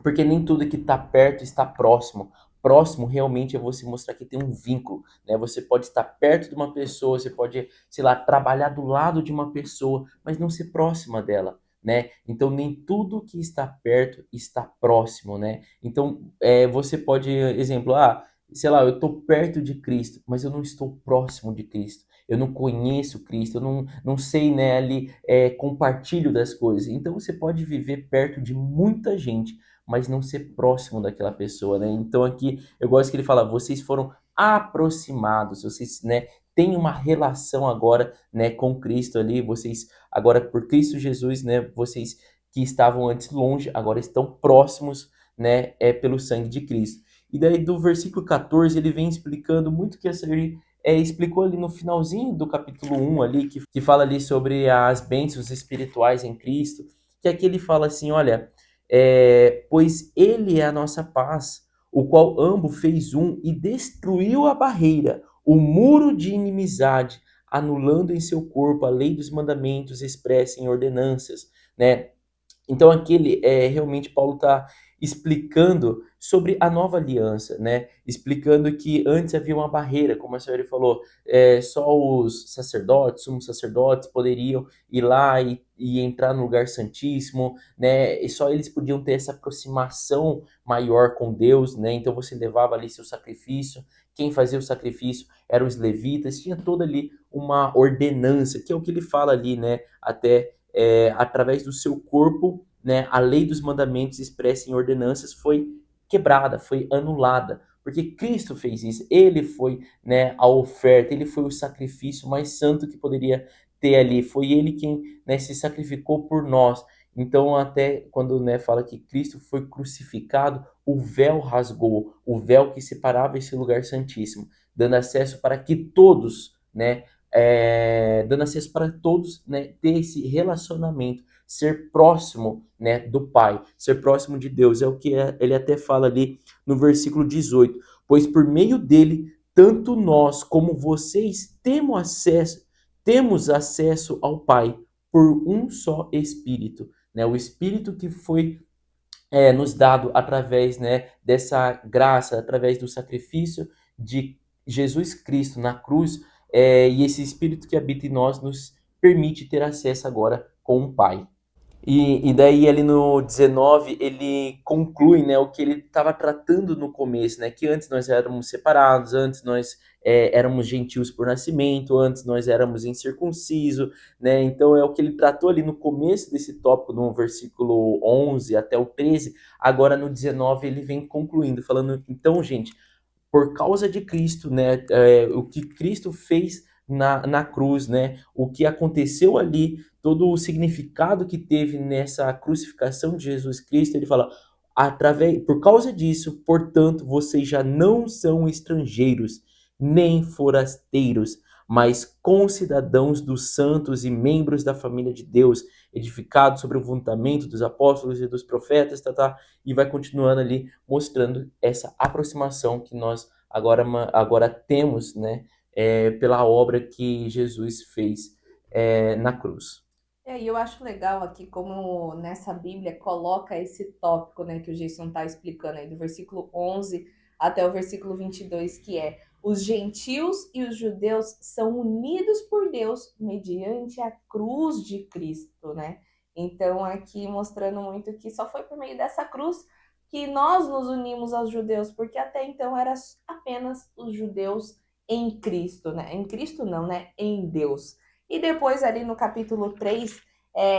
porque nem tudo que está perto está próximo. Próximo realmente é você mostrar que tem um vínculo, né? Você pode estar perto de uma pessoa, você pode, sei lá, trabalhar do lado de uma pessoa, mas não ser próxima dela, né? Então nem tudo que está perto está próximo, né? Então você pode, exemplo, ah, sei lá, eu estou perto de Cristo, mas eu não estou próximo de Cristo. Eu não conheço Cristo, eu não sei, né, ali, compartilho das coisas. Então você pode viver perto de muita gente, mas não ser próximo daquela pessoa, né? Então aqui eu gosto que ele fala, vocês foram aproximados, vocês, né, têm uma relação agora, né, com Cristo ali, vocês agora por Cristo Jesus, né, vocês que estavam antes longe, agora estão próximos, né, pelo sangue de Cristo. E daí do versículo 14 ele vem explicando muito que essa explicou ali no finalzinho do capítulo 1 ali, que fala ali sobre as bênçãos espirituais em Cristo, que aqui ele fala assim, olha, pois ele é a nossa paz, o qual ambos fez um e destruiu a barreira, o muro de inimizade, anulando em seu corpo a lei dos mandamentos expressa em ordenanças, né? Então aqui realmente Paulo está explicando sobre a nova aliança, né? Explicando que antes havia uma barreira, como a senhora falou, só os sacerdotes, sumos sacerdotes poderiam ir lá e entrar no lugar santíssimo, né? E só eles podiam ter essa aproximação maior com Deus, né? Então você levava ali seu sacrifício, quem fazia o sacrifício eram os levitas, tinha toda ali uma ordenança, que é o que ele fala ali, né? Até através do seu corpo, né, a lei dos mandamentos expressa em ordenanças foi quebrada, foi anulada, porque Cristo fez isso. Ele foi, né, a oferta, ele foi o sacrifício mais santo que poderia ter ali. Foi ele quem, né, se sacrificou por nós. Então, até quando, né, fala que Cristo foi crucificado, o véu rasgou, o véu que separava esse lugar santíssimo, dando acesso para que todos, né, dando acesso para todos, né, ter esse relacionamento, ser próximo, né, do Pai, ser próximo de Deus. É o que ele até fala ali no versículo 18. Pois por meio dele, tanto nós como vocês temos acesso ao Pai por um só Espírito. Né? O Espírito que foi nos dado através, né, dessa graça, através do sacrifício de Jesus Cristo na cruz, e esse Espírito que habita em nós nos permite ter acesso agora com o Pai. E daí ali no 19 ele conclui, né, o que ele estava tratando no começo, né, que antes nós éramos separados, antes nós éramos gentios por nascimento, antes nós éramos incircunciso, né, então é o que ele tratou ali no começo desse tópico, no versículo 11 até o 13, agora no 19 ele vem concluindo, falando, então gente, por causa de Cristo, né? O que Cristo fez na cruz, né? O que aconteceu ali, todo o significado que teve nessa crucificação de Jesus Cristo, ele fala, por causa disso, portanto, vocês já não são estrangeiros, nem forasteiros, mas concidadãos dos santos e membros da família de Deus, edificados sobre o fundamento dos apóstolos e dos profetas, tá, e vai continuando ali mostrando essa aproximação que nós agora temos, né, pela obra que Jesus fez na cruz. E eu acho legal aqui como nessa Bíblia coloca esse tópico, né, que o Jason está explicando aí, do versículo 11 até o versículo 22, que é: os gentios e os judeus são unidos por Deus mediante a cruz de Cristo, né? Então, aqui mostrando muito que só foi por meio dessa cruz que nós nos unimos aos judeus, porque até então era apenas os judeus em Cristo, né? Em Cristo não, né? Em Deus. E depois, ali no capítulo 3,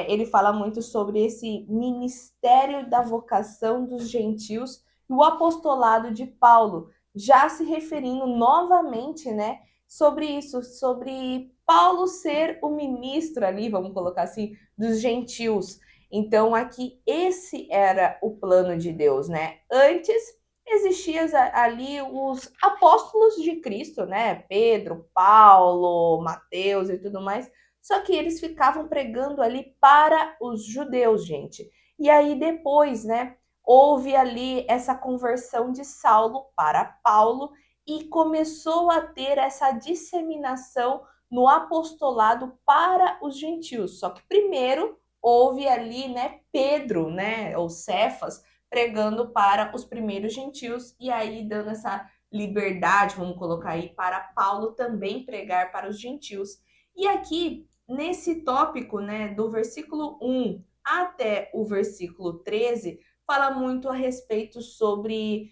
ele fala muito sobre esse ministério da vocação dos gentios e o apostolado de Paulo, já se referindo novamente, né, sobre isso, sobre Paulo ser o ministro ali, vamos colocar assim, dos gentios. Então, aqui, esse era o plano de Deus, né? Antes existiam ali os apóstolos de Cristo, né? Pedro, Paulo, Mateus e tudo mais. Só que eles ficavam pregando ali para os judeus, gente. E aí depois, né, houve ali essa conversão de Saulo para Paulo e começou a ter essa disseminação no apostolado para os gentios. Só que primeiro houve ali, né, Pedro, né, ou Cefas, pregando para os primeiros gentios e aí dando essa liberdade, vamos colocar aí, para Paulo também pregar para os gentios. E aqui, nesse tópico, né, do versículo 1 até o versículo 13, fala muito a respeito sobre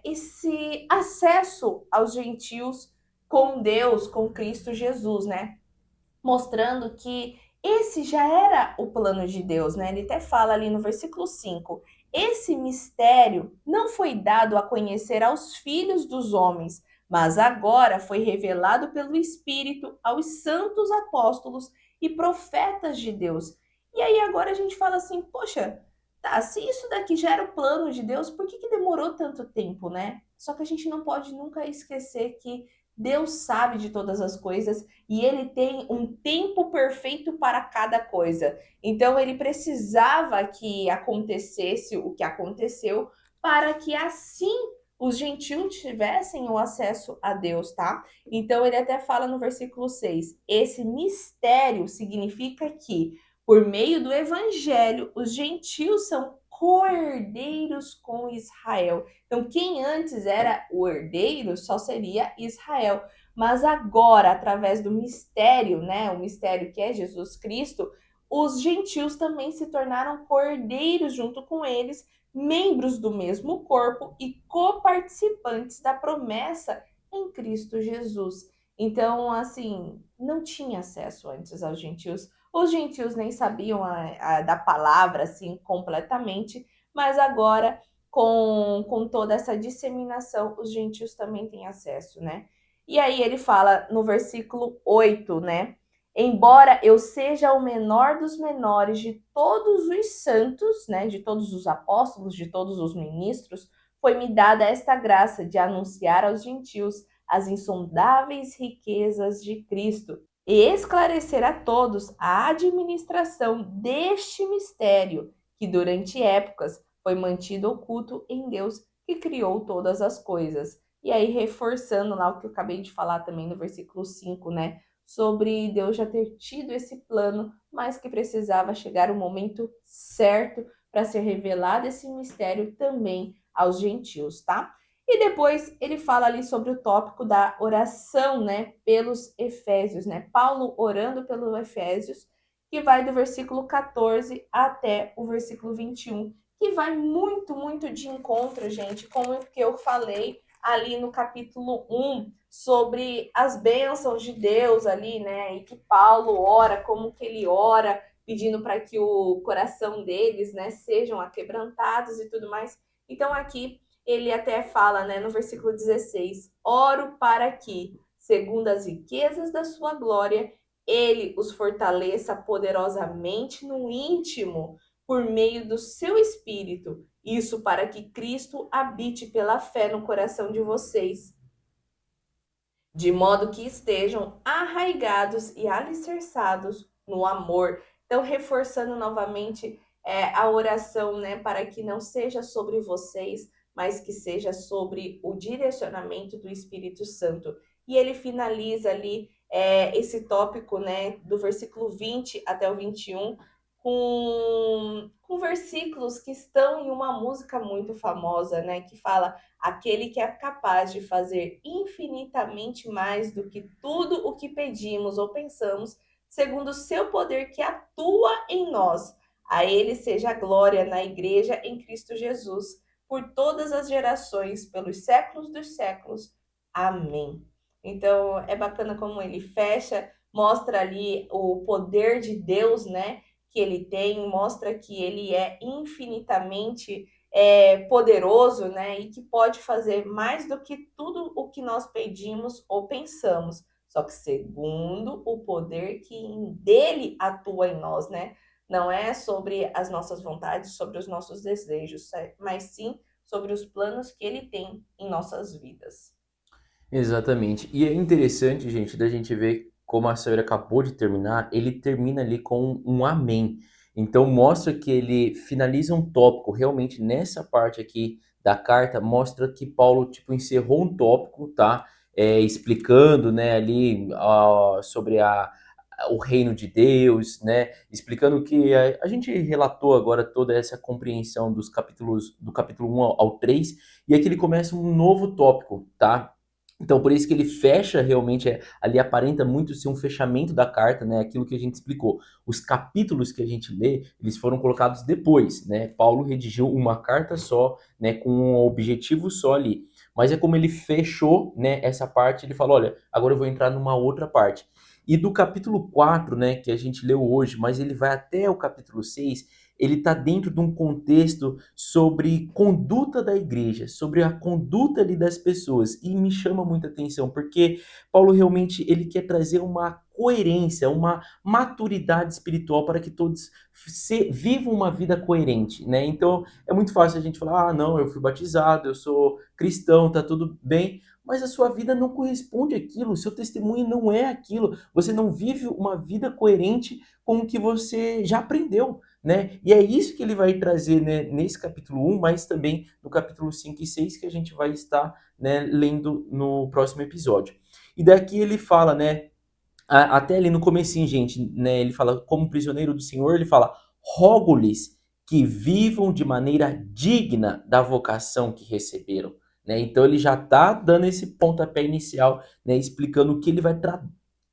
esse acesso aos gentios com Deus, com Cristo Jesus, né? Mostrando que esse já era o plano de Deus, né? Ele até fala ali no versículo 5: esse mistério não foi dado a conhecer aos filhos dos homens, mas agora foi revelado pelo Espírito aos santos apóstolos e profetas de Deus. E aí agora a gente fala assim, poxa, tá, se isso daqui já era o plano de Deus, por que que demorou tanto tempo, né? Só que a gente não pode nunca esquecer que Deus sabe de todas as coisas e ele tem um tempo perfeito para cada coisa. Então ele precisava que acontecesse o que aconteceu para que assim os gentios tivessem o acesso a Deus, tá? Então ele até fala no versículo 6: esse mistério significa que por meio do evangelho os gentios são co-herdeiros com Israel. Então, quem antes era o herdeiro só seria Israel. Mas agora, através do mistério, né, o mistério que é Jesus Cristo, os gentios também se tornaram cordeiros junto com eles, membros do mesmo corpo e coparticipantes da promessa em Cristo Jesus. Então, assim, não tinha acesso antes aos gentios. Os gentios nem sabiam da palavra, assim, completamente, mas agora, com toda essa disseminação, os gentios também têm acesso, né? E aí ele fala no versículo 8, né? Embora eu seja o menor dos menores de todos os santos, né, de todos os apóstolos, de todos os ministros, foi-me dada esta graça de anunciar aos gentios as insondáveis riquezas de Cristo e esclarecer a todos a administração deste mistério, que durante épocas foi mantido oculto em Deus que criou todas as coisas. E aí, reforçando lá o que eu acabei de falar também no versículo 5, né? Sobre Deus já ter tido esse plano, mas que precisava chegar o momento certo para ser revelado esse mistério também aos gentios, tá? E depois ele fala ali sobre o tópico da oração, né, pelos Efésios, né? Paulo orando pelos Efésios que vai do versículo 14 até o versículo 21, que vai muito, muito de encontro, gente, com o que eu falei ali no capítulo 1, sobre as bênçãos de Deus ali, né? E que Paulo ora, como que ele ora, pedindo para que o coração deles, né, sejam aquebrantados e tudo mais. Então aqui ele até fala, né, no versículo 16: oro para que, segundo as riquezas da sua glória, ele os fortaleça poderosamente no íntimo, por meio do seu espírito. Isso para que Cristo habite pela fé no coração de vocês, de modo que estejam arraigados e alicerçados no amor. Então, reforçando novamente a oração, né, para que não seja sobre vocês, mas que seja sobre o direcionamento do Espírito Santo. E ele finaliza ali esse tópico, né, do versículo 20 até o 21, com versículos que estão em uma música muito famosa, né, que fala: aquele que é capaz de fazer infinitamente mais do que tudo o que pedimos ou pensamos, segundo o seu poder que atua em nós. A ele seja a glória na igreja em Cristo Jesus, por todas as gerações, pelos séculos dos séculos. Amém. Então, é bacana como ele fecha, mostra ali o poder de Deus, né, que ele tem, mostra que ele é infinitamente poderoso, né, e que pode fazer mais do que tudo o que nós pedimos ou pensamos, só que segundo o poder que dele atua em nós, né? Não é sobre as nossas vontades, sobre os nossos desejos, mas sim sobre os planos que ele tem em nossas vidas. Exatamente. E é interessante, gente, da gente ver como a Sawyer acabou de terminar, ele termina ali com um amém. Então mostra que ele finaliza um tópico, realmente nessa parte aqui da carta, mostra que Paulo, tipo, encerrou um tópico, tá? Explicando, né, ali sobre o reino de Deus, né? Explicando que a gente relatou agora toda essa compreensão dos capítulos, do capítulo 1 ao 3, e aqui ele começa um novo tópico, tá? Então, por isso que ele fecha realmente, ali aparenta muito ser um fechamento da carta, né? Aquilo que a gente explicou. Os capítulos que a gente lê, eles foram colocados depois, né? Paulo redigiu uma carta só, né? Com um objetivo só ali. Mas é como ele fechou, né? Essa parte, ele falou, olha, agora eu vou entrar numa outra parte. E do capítulo 4, né? Que a gente leu hoje, mas ele vai até o capítulo 6, ele está dentro de um contexto sobre conduta da igreja, sobre a conduta ali das pessoas, e me chama muita atenção, porque Paulo realmente ele quer trazer uma coerência, uma maturidade espiritual para que todos vivam uma vida coerente, né? Então é muito fácil a gente falar, ah, não, eu fui batizado, eu sou cristão, tá tudo bem, mas a sua vida não corresponde àquilo, o seu testemunho não é aquilo, você não vive uma vida coerente com o que você já aprendeu, né? E é isso que ele vai trazer, né, nesse capítulo 1, mas também no capítulo 5 e 6 que a gente vai estar, né, lendo no próximo episódio. E daqui ele fala, né, até ali no comecinho, gente, né, ele fala, como prisioneiro do Senhor, ele fala, rogo-lhes que vivam de maneira digna da vocação que receberam, né? Então ele já está dando esse pontapé inicial, né, explicando o que ele vai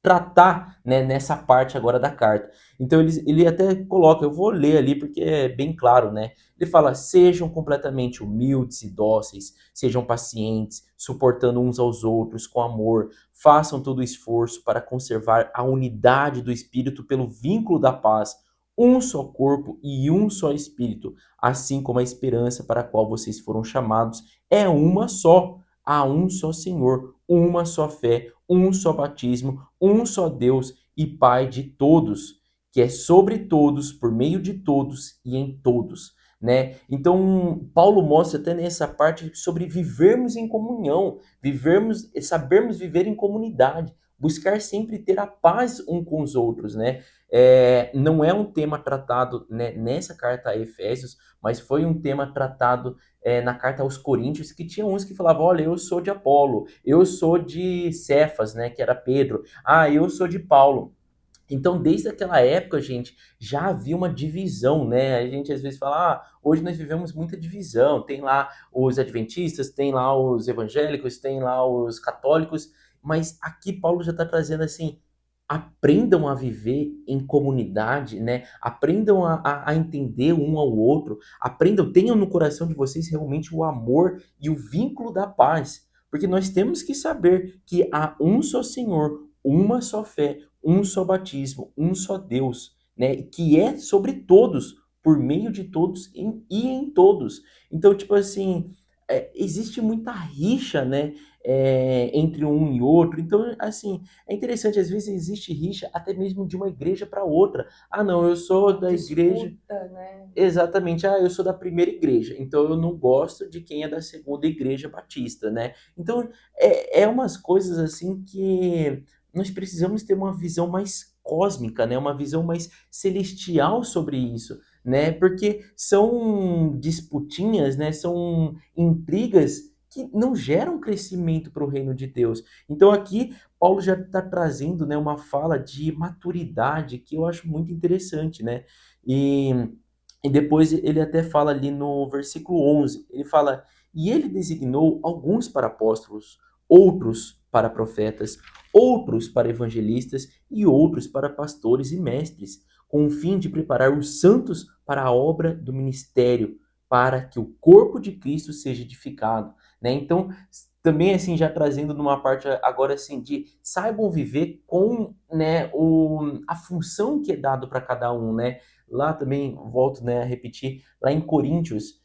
tratar, né, nessa parte agora da carta. Então ele até coloca, eu vou ler ali porque é bem claro, né? Ele fala: sejam completamente humildes e dóceis, sejam pacientes, suportando uns aos outros com amor, façam todo o esforço para conservar a unidade do espírito pelo vínculo da paz, um só corpo e um só espírito, assim como a esperança para a qual vocês foram chamados é uma só. Há um só Senhor, uma só fé, um só batismo, um só Deus e Pai de todos, que é sobre todos, por meio de todos e em todos, né? Então, Paulo mostra até nessa parte sobre vivermos em comunhão, vivermos, sabermos viver em comunidade, buscar sempre ter a paz um com os outros, né? Não é um tema tratado, né, nessa carta a Efésios, mas foi um tema tratado na carta aos Coríntios, que tinha uns que falavam, olha, eu sou de Apolo, eu sou de Cefas, né, que era Pedro, ah, eu sou de Paulo. Então, desde aquela época, gente, já havia uma divisão, né? A gente às vezes fala, ah, hoje nós vivemos muita divisão. Tem lá os adventistas, tem lá os evangélicos, tem lá os católicos, mas aqui Paulo já está trazendo assim, aprendam a viver em comunidade, né? Aprendam a entender um ao outro, aprendam, tenham no coração de vocês realmente o amor e o vínculo da paz, porque nós temos que saber que há um só Senhor, uma só fé, um só batismo, um só Deus, né? Que é sobre todos, por meio de todos e em todos. Então, tipo assim, existe muita rixa, né? Entre um e outro. Então, assim, é interessante, às vezes existe rixa até mesmo de uma igreja para outra. Ah, não, eu sou Uma da igreja. disputa, né? Exatamente, ah, eu sou da primeira igreja, então eu não gosto de quem é da segunda igreja batista, né? Então, é umas coisas assim que nós precisamos ter uma visão mais cósmica, né? Uma visão mais celestial sobre isso, né? Porque são disputinhas, né? São intrigas que não geram crescimento para o reino de Deus. Então aqui Paulo já está trazendo, né, uma fala de maturidade que eu acho muito interessante, né? E e depois ele até fala ali no versículo 11, ele fala: "E ele designou alguns para apóstolos, outros para profetas, outros para evangelistas e outros para pastores e mestres, com o fim de preparar os santos para a obra do ministério, para que o corpo de Cristo seja edificado", né? Então, também assim já trazendo numa parte agora assim de saibam viver com, né, a função que é dado para cada um, né? Lá também, volto, né, a repetir, lá em Coríntios,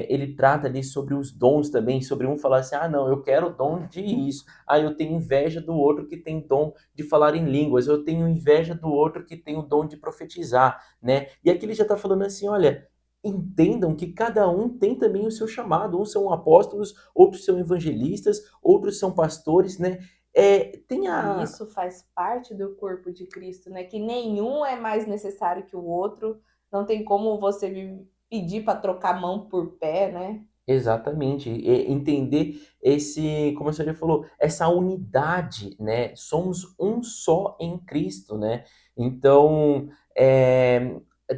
ele trata ali sobre os dons também, sobre um falar assim, ah, não, eu quero o dom de isso, ah, eu tenho inveja do outro que tem dom de falar em línguas, eu tenho inveja do outro que tem o dom de profetizar, né? E aqui ele já está falando assim, olha, entendam que cada um tem também o seu chamado, uns são apóstolos, outros são evangelistas, outros são pastores, né? Tem E a, isso faz parte do corpo de Cristo, né? Que nenhum é mais necessário que o outro. Não tem como você pedir para trocar mão por pé, né? Exatamente, entender esse, como a senhora falou, essa unidade, né? Somos um só em Cristo, né? Então,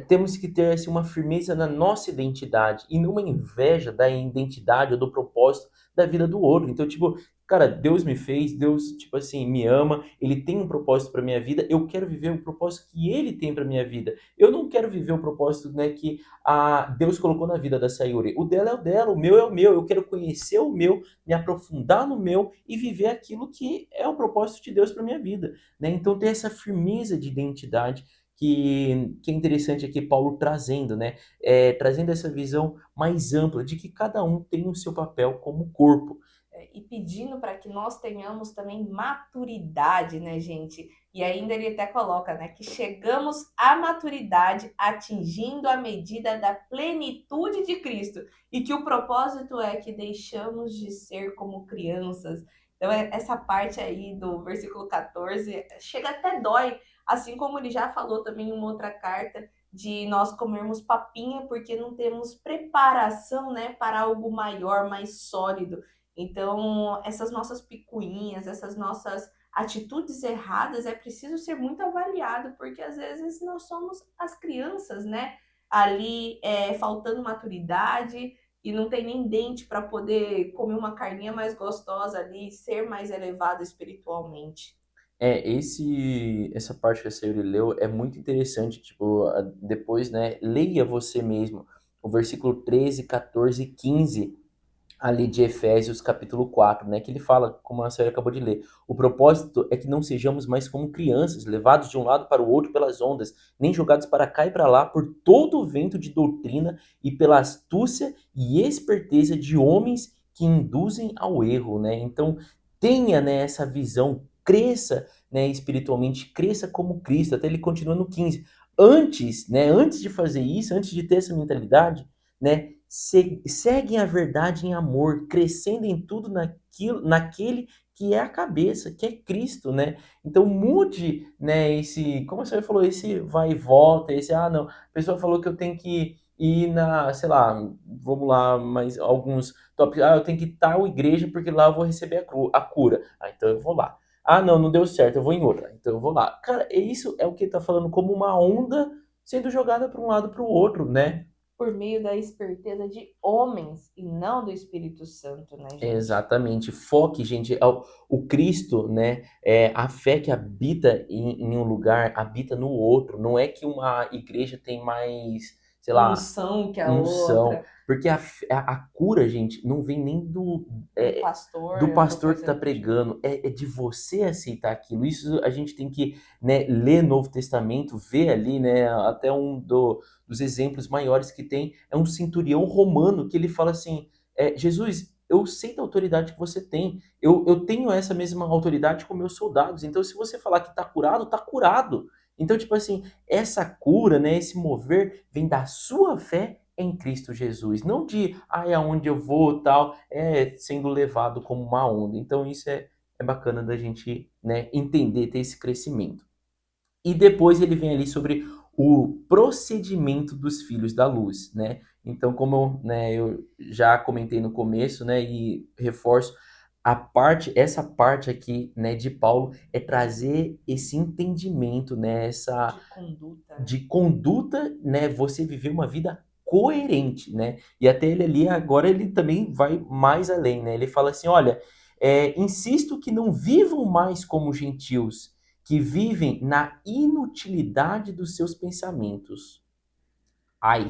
temos que ter assim, uma firmeza na nossa identidade e numa inveja da identidade ou do propósito da vida do outro. Então, tipo, cara, Deus me fez, Deus, tipo assim, me ama, Ele tem um propósito para minha vida, eu quero viver o propósito que Ele tem para minha vida. Eu não quero viver o propósito, né, que Deus colocou na vida da Sayuri. O dela é o dela, o meu é o meu. Eu quero conhecer o meu, me aprofundar no meu e viver aquilo que é o propósito de Deus para minha vida, né? Então ter essa firmeza de identidade que é interessante aqui Paulo trazendo, né? Trazendo essa visão mais ampla de que cada um tem o seu papel como corpo. E pedindo para que nós tenhamos também maturidade, né, gente? E ainda ele até coloca, né, que chegamos à maturidade atingindo a medida da plenitude de Cristo e que o propósito é que deixamos de ser como crianças. Então, essa parte aí do versículo 14 chega até dói, assim como ele já falou também em uma outra carta de nós comermos papinha porque não temos preparação, né, para algo maior, mais sólido. Então, essas nossas picuinhas, essas nossas atitudes erradas, é preciso ser muito avaliado, porque às vezes nós somos as crianças, né? Ali faltando maturidade e não tem nem dente para poder comer uma carninha mais gostosa ali e ser mais elevado espiritualmente. Essa parte que a Sayuri leu é muito interessante, tipo, depois, né, leia você mesmo o versículo 13, 14 e 15 ali de Efésios capítulo 4, né, que ele fala, como a senhora acabou de ler, o propósito é que não sejamos mais como crianças, levados de um lado para o outro pelas ondas, nem jogados para cá e para lá por todo o vento de doutrina e pela astúcia e esperteza de homens que induzem ao erro, né? Então, tenha, né, essa visão, cresça, né, espiritualmente, cresça como Cristo, até ele continua no 15. Antes, né, antes de fazer isso, antes de ter essa mentalidade, né, seguem a verdade em amor, crescendo em tudo naquele que é a cabeça, que é Cristo, né? Então mude, né, esse, como você falou, esse vai e volta, esse, não, a pessoa falou que eu tenho que ir na, sei lá, vamos lá, mas alguns tópicos, eu tenho que ir tal igreja porque lá eu vou receber a cura. Então eu vou lá. Não, não deu certo, eu vou em outra. Então eu vou lá. Cara, isso é o que tá falando como uma onda sendo jogada para um lado para o outro, né? por meio da esperteza de homens e não do Espírito Santo, né, gente? Exatamente. Foque, gente, o Cristo, né? A fé que habita em um lugar, habita no outro. Não é que uma igreja tem mais, sei lá, Unção que a unção. outra, Porque a cura, gente, não vem nem do é, do pastor, alguma pastor que coisa está do tipo. pregando, é de você aceitar aquilo. Isso a gente tem que, né, ler Novo Testamento, ver ali, né? Até dos exemplos maiores que tem é um centurião romano que ele fala assim: Jesus, eu sei da autoridade que você tem. Eu tenho essa mesma autoridade com meus soldados. Então, se você falar que está curado, está curado. Então, tipo assim, essa cura, né, esse mover, vem da sua fé em Cristo Jesus. Não de, aonde eu vou, tal, sendo levado como uma onda. Então, isso é bacana da gente, né, entender, ter esse crescimento. E depois ele vem ali sobre o procedimento dos filhos da luz, né? Então, como, né, eu já comentei no começo, né, e reforço, essa parte aqui, né, de Paulo é trazer esse entendimento, né, essa De conduta, né? de conduta, né, você viver uma vida coerente, né? E até ele ali agora ele também vai mais além, né? Ele fala assim, olha, insisto que não vivam mais como gentios, que vivem na inutilidade dos seus pensamentos. Ai,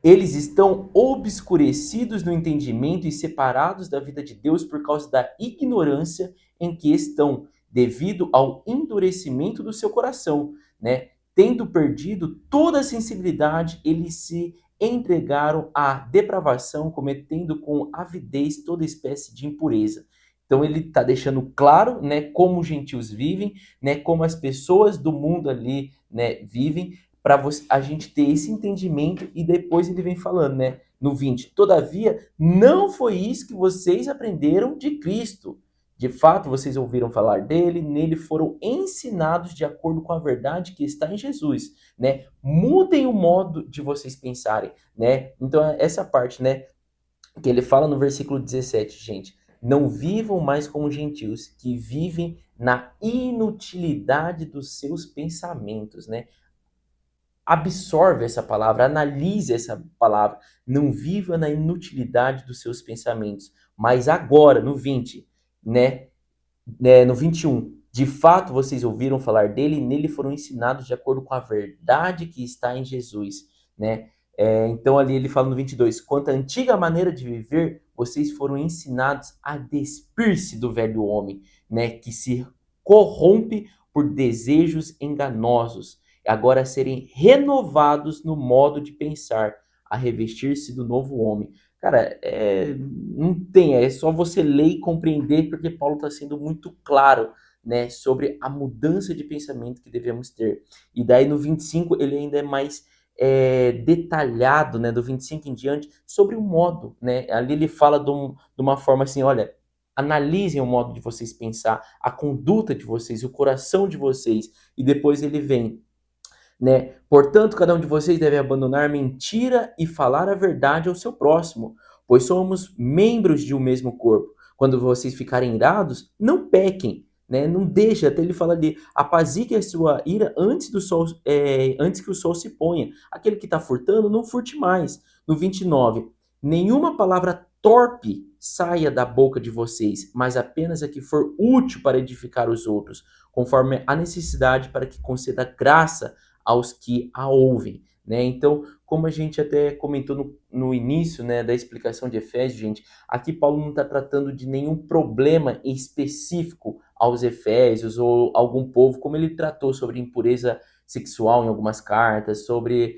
eles estão obscurecidos no entendimento e separados da vida de Deus por causa da ignorância em que estão, devido ao endurecimento do seu coração, né? Tendo perdido toda a sensibilidade, eles se entregaram à depravação, cometendo com avidez toda espécie de impureza. Então ele está deixando claro, né, como os gentios vivem, né, como as pessoas do mundo ali, né, vivem, para a gente ter esse entendimento e depois ele vem falando, né, no 20, todavia, não foi isso que vocês aprenderam de Cristo. De fato, vocês ouviram falar dele, nele foram ensinados de acordo com a verdade que está em Jesus, né? Mudem o modo de vocês pensarem, né? Então, essa parte, né, que ele fala no versículo 17, gente, não vivam mais como gentios, que vivem na inutilidade dos seus pensamentos, né? Absorve essa palavra, analise essa palavra, não viva na inutilidade dos seus pensamentos. Mas agora, no 20, no 21, de fato vocês ouviram falar dele e nele foram ensinados de acordo com a verdade que está em Jesus, né? Então ali ele fala no 22, quanto à antiga maneira de viver, vocês foram ensinados a despir-se do velho homem, né? Que se corrompe por desejos enganosos, agora a serem renovados no modo de pensar, a revestir-se do novo homem. Cara, não tem, é só você ler e compreender, porque Paulo está sendo muito claro, né, sobre a mudança de pensamento que devemos ter. E daí no 25 ele ainda é mais detalhado, né, do 25 em diante, sobre o modo, né? Ali ele fala de uma forma assim, olha, analisem o modo de vocês pensar, a conduta de vocês, o coração de vocês, e depois ele vem, né? Portanto, cada um de vocês deve abandonar mentira e falar a verdade ao seu próximo, pois somos membros de um mesmo corpo. Quando vocês ficarem irados, não pequem, né? Não deixe, até ele fala ali, apazigue a sua ira antes do sol, antes que o sol se ponha. Aquele que está furtando, não furte mais. No 29, nenhuma palavra torpe saia da boca de vocês, mas apenas a que for útil para edificar os outros, conforme a necessidade, para que conceda graça aos que a ouvem, né? Então, como a gente até comentou no início, né, da explicação de Efésios, gente, aqui Paulo não está tratando de nenhum problema específico aos Efésios ou algum povo, como ele tratou sobre impureza sexual em algumas cartas, sobre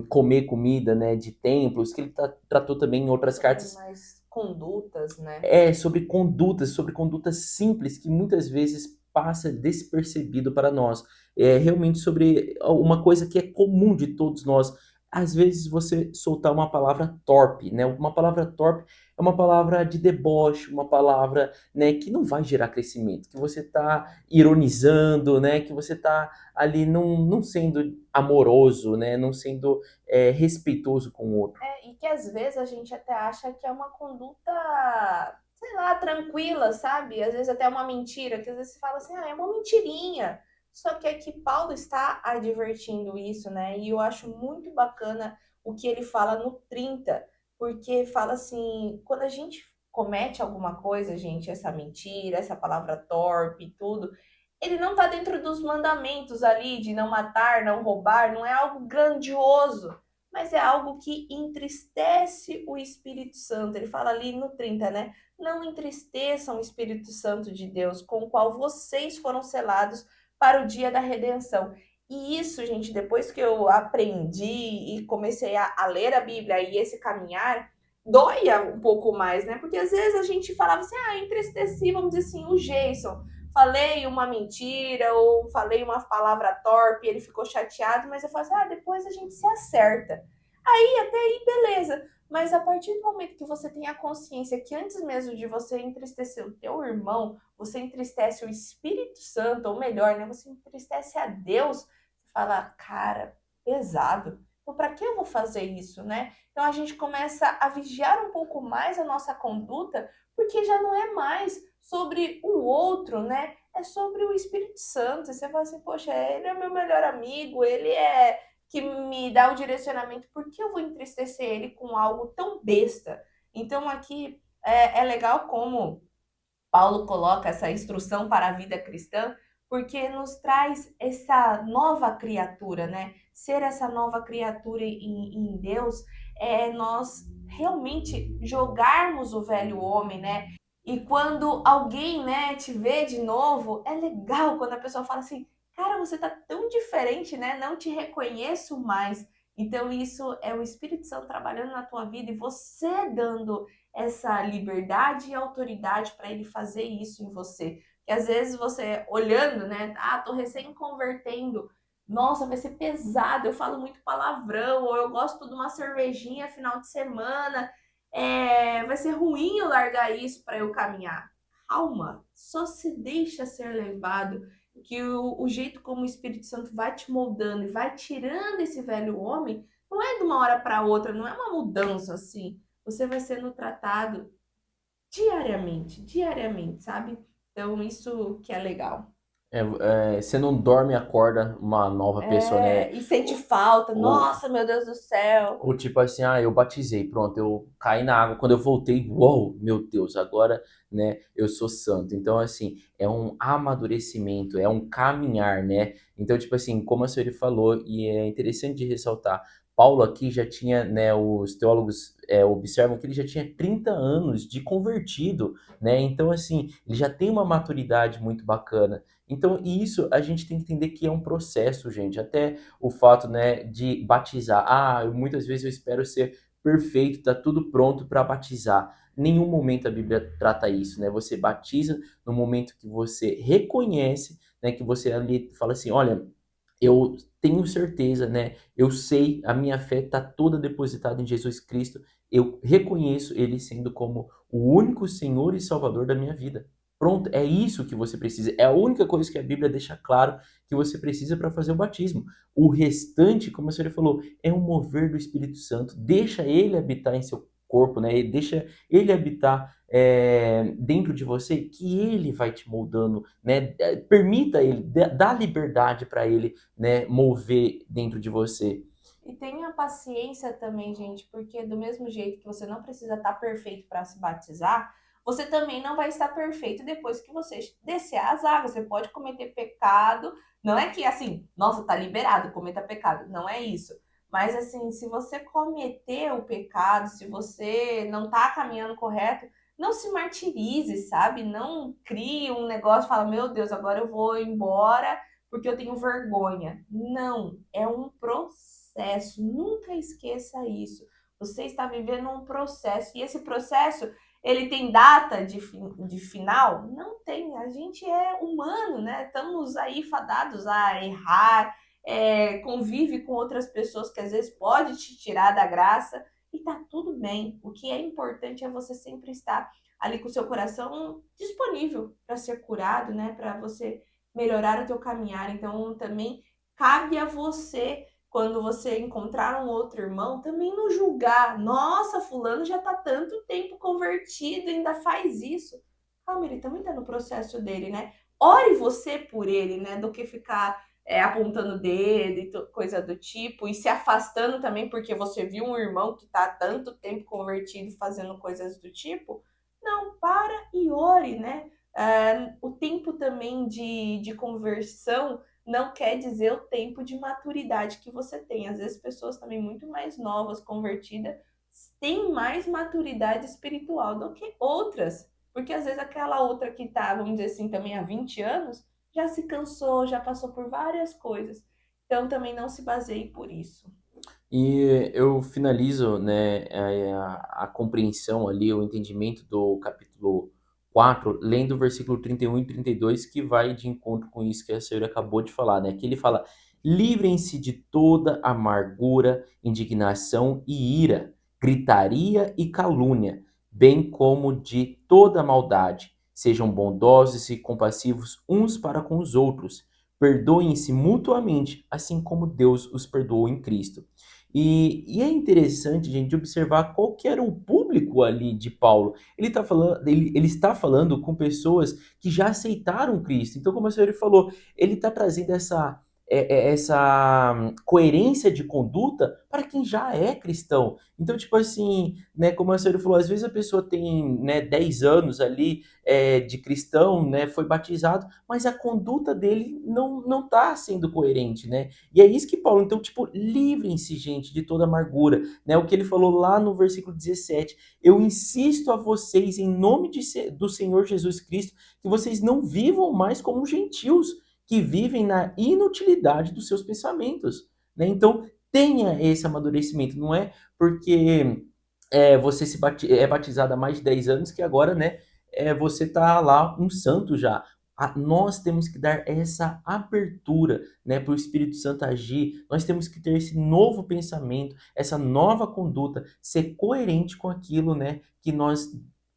comer comida, né, de templos, que ele tratou também em outras Sobre cartas, mais condutas, né? sobre condutas simples que muitas vezes passa despercebido para nós. É realmente sobre uma coisa que é comum de todos nós. Às vezes você soltar uma palavra torpe, né? Uma palavra torpe é uma palavra de deboche, uma palavra, né, que não vai gerar crescimento, que você está ironizando, né? Que você está ali não sendo amoroso, né? Não sendo respeitoso com o outro. E que às vezes a gente até acha que é uma conduta, sei lá, tranquila, sabe? Às vezes até uma mentira, que às vezes se fala assim, é uma mentirinha. Só que aqui Paulo está advertindo isso, né? E eu acho muito bacana o que ele fala no 30, porque fala assim, quando a gente comete alguma coisa, gente, essa mentira, essa palavra torpe e tudo, ele não está dentro dos mandamentos ali de não matar, não roubar, não é algo grandioso, mas é algo que entristece o Espírito Santo. Ele fala ali no 30, né? Não entristeçam o Espírito Santo de Deus, com o qual vocês foram selados para o dia da redenção. E isso, gente, depois que eu aprendi e comecei a ler a Bíblia e esse caminhar, doia um pouco mais, né? Porque às vezes a gente falava assim, entristeci, vamos dizer assim, o Jason. Falei uma mentira ou falei uma palavra torpe, ele ficou chateado, mas eu falo assim, depois a gente se acerta. Aí até aí, beleza. Mas a partir do momento que você tem a consciência que antes mesmo de você entristecer o teu irmão, você entristece o Espírito Santo, ou melhor, né? Você entristece a Deus, você fala, cara, pesado. Então, para que eu vou fazer isso, né? Então, a gente começa a vigiar um pouco mais a nossa conduta, porque já não é mais sobre o outro, né? É sobre o Espírito Santo. E você fala assim, poxa, ele é meu melhor amigo, ele é que me dá o direcionamento, por que eu vou entristecer ele com algo tão besta? Então, aqui é legal como Paulo coloca essa instrução para a vida cristã, porque nos traz essa nova criatura, né? Ser essa nova criatura em Deus é nós realmente jogarmos o velho homem, né? E quando alguém, né, te vê de novo, é legal quando a pessoa fala assim, cara, você tá tão diferente, né? Não te reconheço mais. Então, isso é o Espírito Santo trabalhando na tua vida e você dando essa liberdade e autoridade para ele fazer isso em você. Que às vezes você olhando, né? Tô recém convertendo. Nossa, vai ser pesado, eu falo muito palavrão, ou eu gosto de uma cervejinha final de semana. Vai ser ruim eu largar isso para eu caminhar. Calma, só se deixa ser levado, que o jeito como o Espírito Santo vai te moldando e vai tirando esse velho homem, não é de uma hora para outra, não é uma mudança assim. Você vai sendo tratado diariamente, sabe? Então, isso que é legal. Você não dorme e acorda uma nova pessoa, né? E sente falta, Ou, nossa, meu Deus do céu. ou tipo assim, eu batizei, pronto, eu caí na água. Quando eu voltei, uou, meu Deus, agora, né, eu sou santo. Então, assim, é um amadurecimento, é um caminhar, né? Então, tipo assim, como a senhora falou, e é interessante de ressaltar, Paulo aqui já tinha, né, os teólogos observam que ele já tinha 30 anos de convertido, né? Então, assim, ele já tem uma maturidade muito bacana. Então, e isso a gente tem que entender que é um processo, gente. Até o fato, né, de batizar. Muitas vezes eu espero ser perfeito, tá tudo pronto para batizar. Nenhum momento a Bíblia trata isso, né? Você batiza no momento que você reconhece, né, que você ali fala assim, olha, eu tenho certeza, né? Eu sei, a minha fé está toda depositada em Jesus Cristo. Eu reconheço Ele sendo como o único Senhor e Salvador da minha vida. Pronto, é isso que você precisa. É a única coisa que a Bíblia deixa claro que você precisa para fazer o batismo. O restante, como a senhora falou, é um mover do Espírito Santo. Deixa Ele habitar em seu corpo, né? Deixa Ele habitar dentro de você, que Ele vai te moldando, né? Permita Ele, dá liberdade para Ele, né, mover dentro de você. E tenha paciência também, gente, porque do mesmo jeito que você não precisa estar perfeito para se batizar, você também não vai estar perfeito depois que você descer as águas. Você pode cometer pecado. Não é que assim, nossa, tá liberado, cometa pecado. Não é isso. Mas assim, se você cometer o pecado, se você não tá caminhando correto, não se martirize, sabe? Não crie um negócio e fala, meu Deus, agora eu vou embora porque eu tenho vergonha. Não, é um processo. Nunca esqueça isso. Você está vivendo um processo e esse processo ele tem data de final? Não tem. A gente é humano, né? Estamos aí fadados a errar, convive com outras pessoas que às vezes pode te tirar da graça e tá tudo bem. O que é importante é você sempre estar ali com o seu coração disponível para ser curado, né? Para você melhorar o teu caminhar. Então, também cabe a você, quando você encontrar um outro irmão, também não julgar. Nossa, fulano já está tanto tempo convertido, ainda faz isso. Calma, ele também está no processo dele, né? Ore você por ele, né? Do que ficar apontando o dedo e coisa do tipo, e se afastando também porque você viu um irmão que está há tanto tempo convertido fazendo coisas do tipo. Não, para e ore, né? O tempo também de conversão não quer dizer o tempo de maturidade que você tem. Às vezes, pessoas também muito mais novas, convertidas, têm mais maturidade espiritual do que outras. Porque às vezes aquela outra que tá, vamos dizer assim, também há 20 anos, já se cansou, já passou por várias coisas. Então também não se baseie por isso. E eu finalizo, né, a compreensão ali, o entendimento do capítulo 4 lendo o versículo 31 e 32 que vai de encontro com isso que a senhora acabou de falar, né? Que ele fala: livrem-se de toda amargura, indignação e ira, gritaria e calúnia, bem como de toda maldade. Sejam bondosos e compassivos uns para com os outros. Perdoem-se mutuamente, assim como Deus os perdoou em Cristo. E é interessante, gente, observar qual que era o público ali de Paulo. Ele está falando com pessoas que já aceitaram Cristo. Então, como a senhora falou, ele está trazendo essa coerência de conduta para quem já é cristão. Então, tipo assim, né, como a senhora falou, às vezes a pessoa tem, né, 10 anos ali de cristão, né, foi batizado, mas a conduta dele não está sendo coerente, né? E é isso que Paulo, então, tipo, livrem-se, gente, de toda amargura, né? O que ele falou lá no versículo 17: eu insisto a vocês, em nome do Senhor Jesus Cristo, que vocês não vivam mais como gentios, que vivem na inutilidade dos seus pensamentos, né? Então, tenha esse amadurecimento, não é porque você é batizado há mais de 10 anos que agora, né, você tá lá um santo já. Nós temos que dar essa abertura, né, para o Espírito Santo agir. Nós temos que ter esse novo pensamento, essa nova conduta, ser coerente com aquilo, né, que nós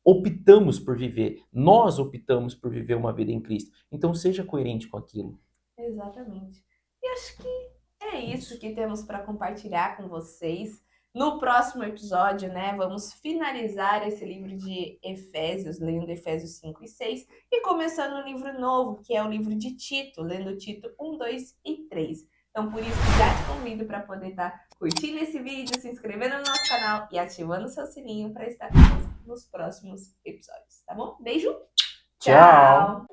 optamos por viver. Nós optamos por viver uma vida em Cristo. Então seja coerente com aquilo. Exatamente. E acho que é isso Isso. que temos para compartilhar com vocês. No próximo episódio, né, vamos finalizar esse livro de Efésios, lendo Efésios 5 e 6, e começando um livro novo, que é o livro de Tito, lendo Tito 1, 2 e 3. Então, por isso, já te convido para poder estar curtindo esse vídeo, se inscrevendo no nosso canal e ativando o seu sininho para estar conosco nos próximos episódios, tá bom? Beijo, Tchau! tchau!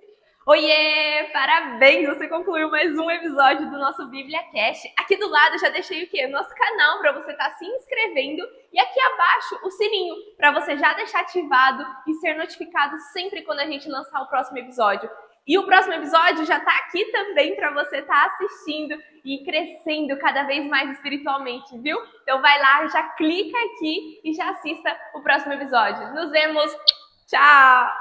Oiê! Parabéns! Você concluiu mais um episódio do nosso Bíblia Cast. Aqui do lado eu já deixei o quê? O nosso canal para você estar se inscrevendo e aqui abaixo o sininho para você já deixar ativado e ser notificado sempre quando a gente lançar o próximo episódio. E o próximo episódio já está aqui também para você estar assistindo e crescendo cada vez mais espiritualmente, viu? Então vai lá, já clica aqui e já assista o próximo episódio. Nos vemos! Tchau!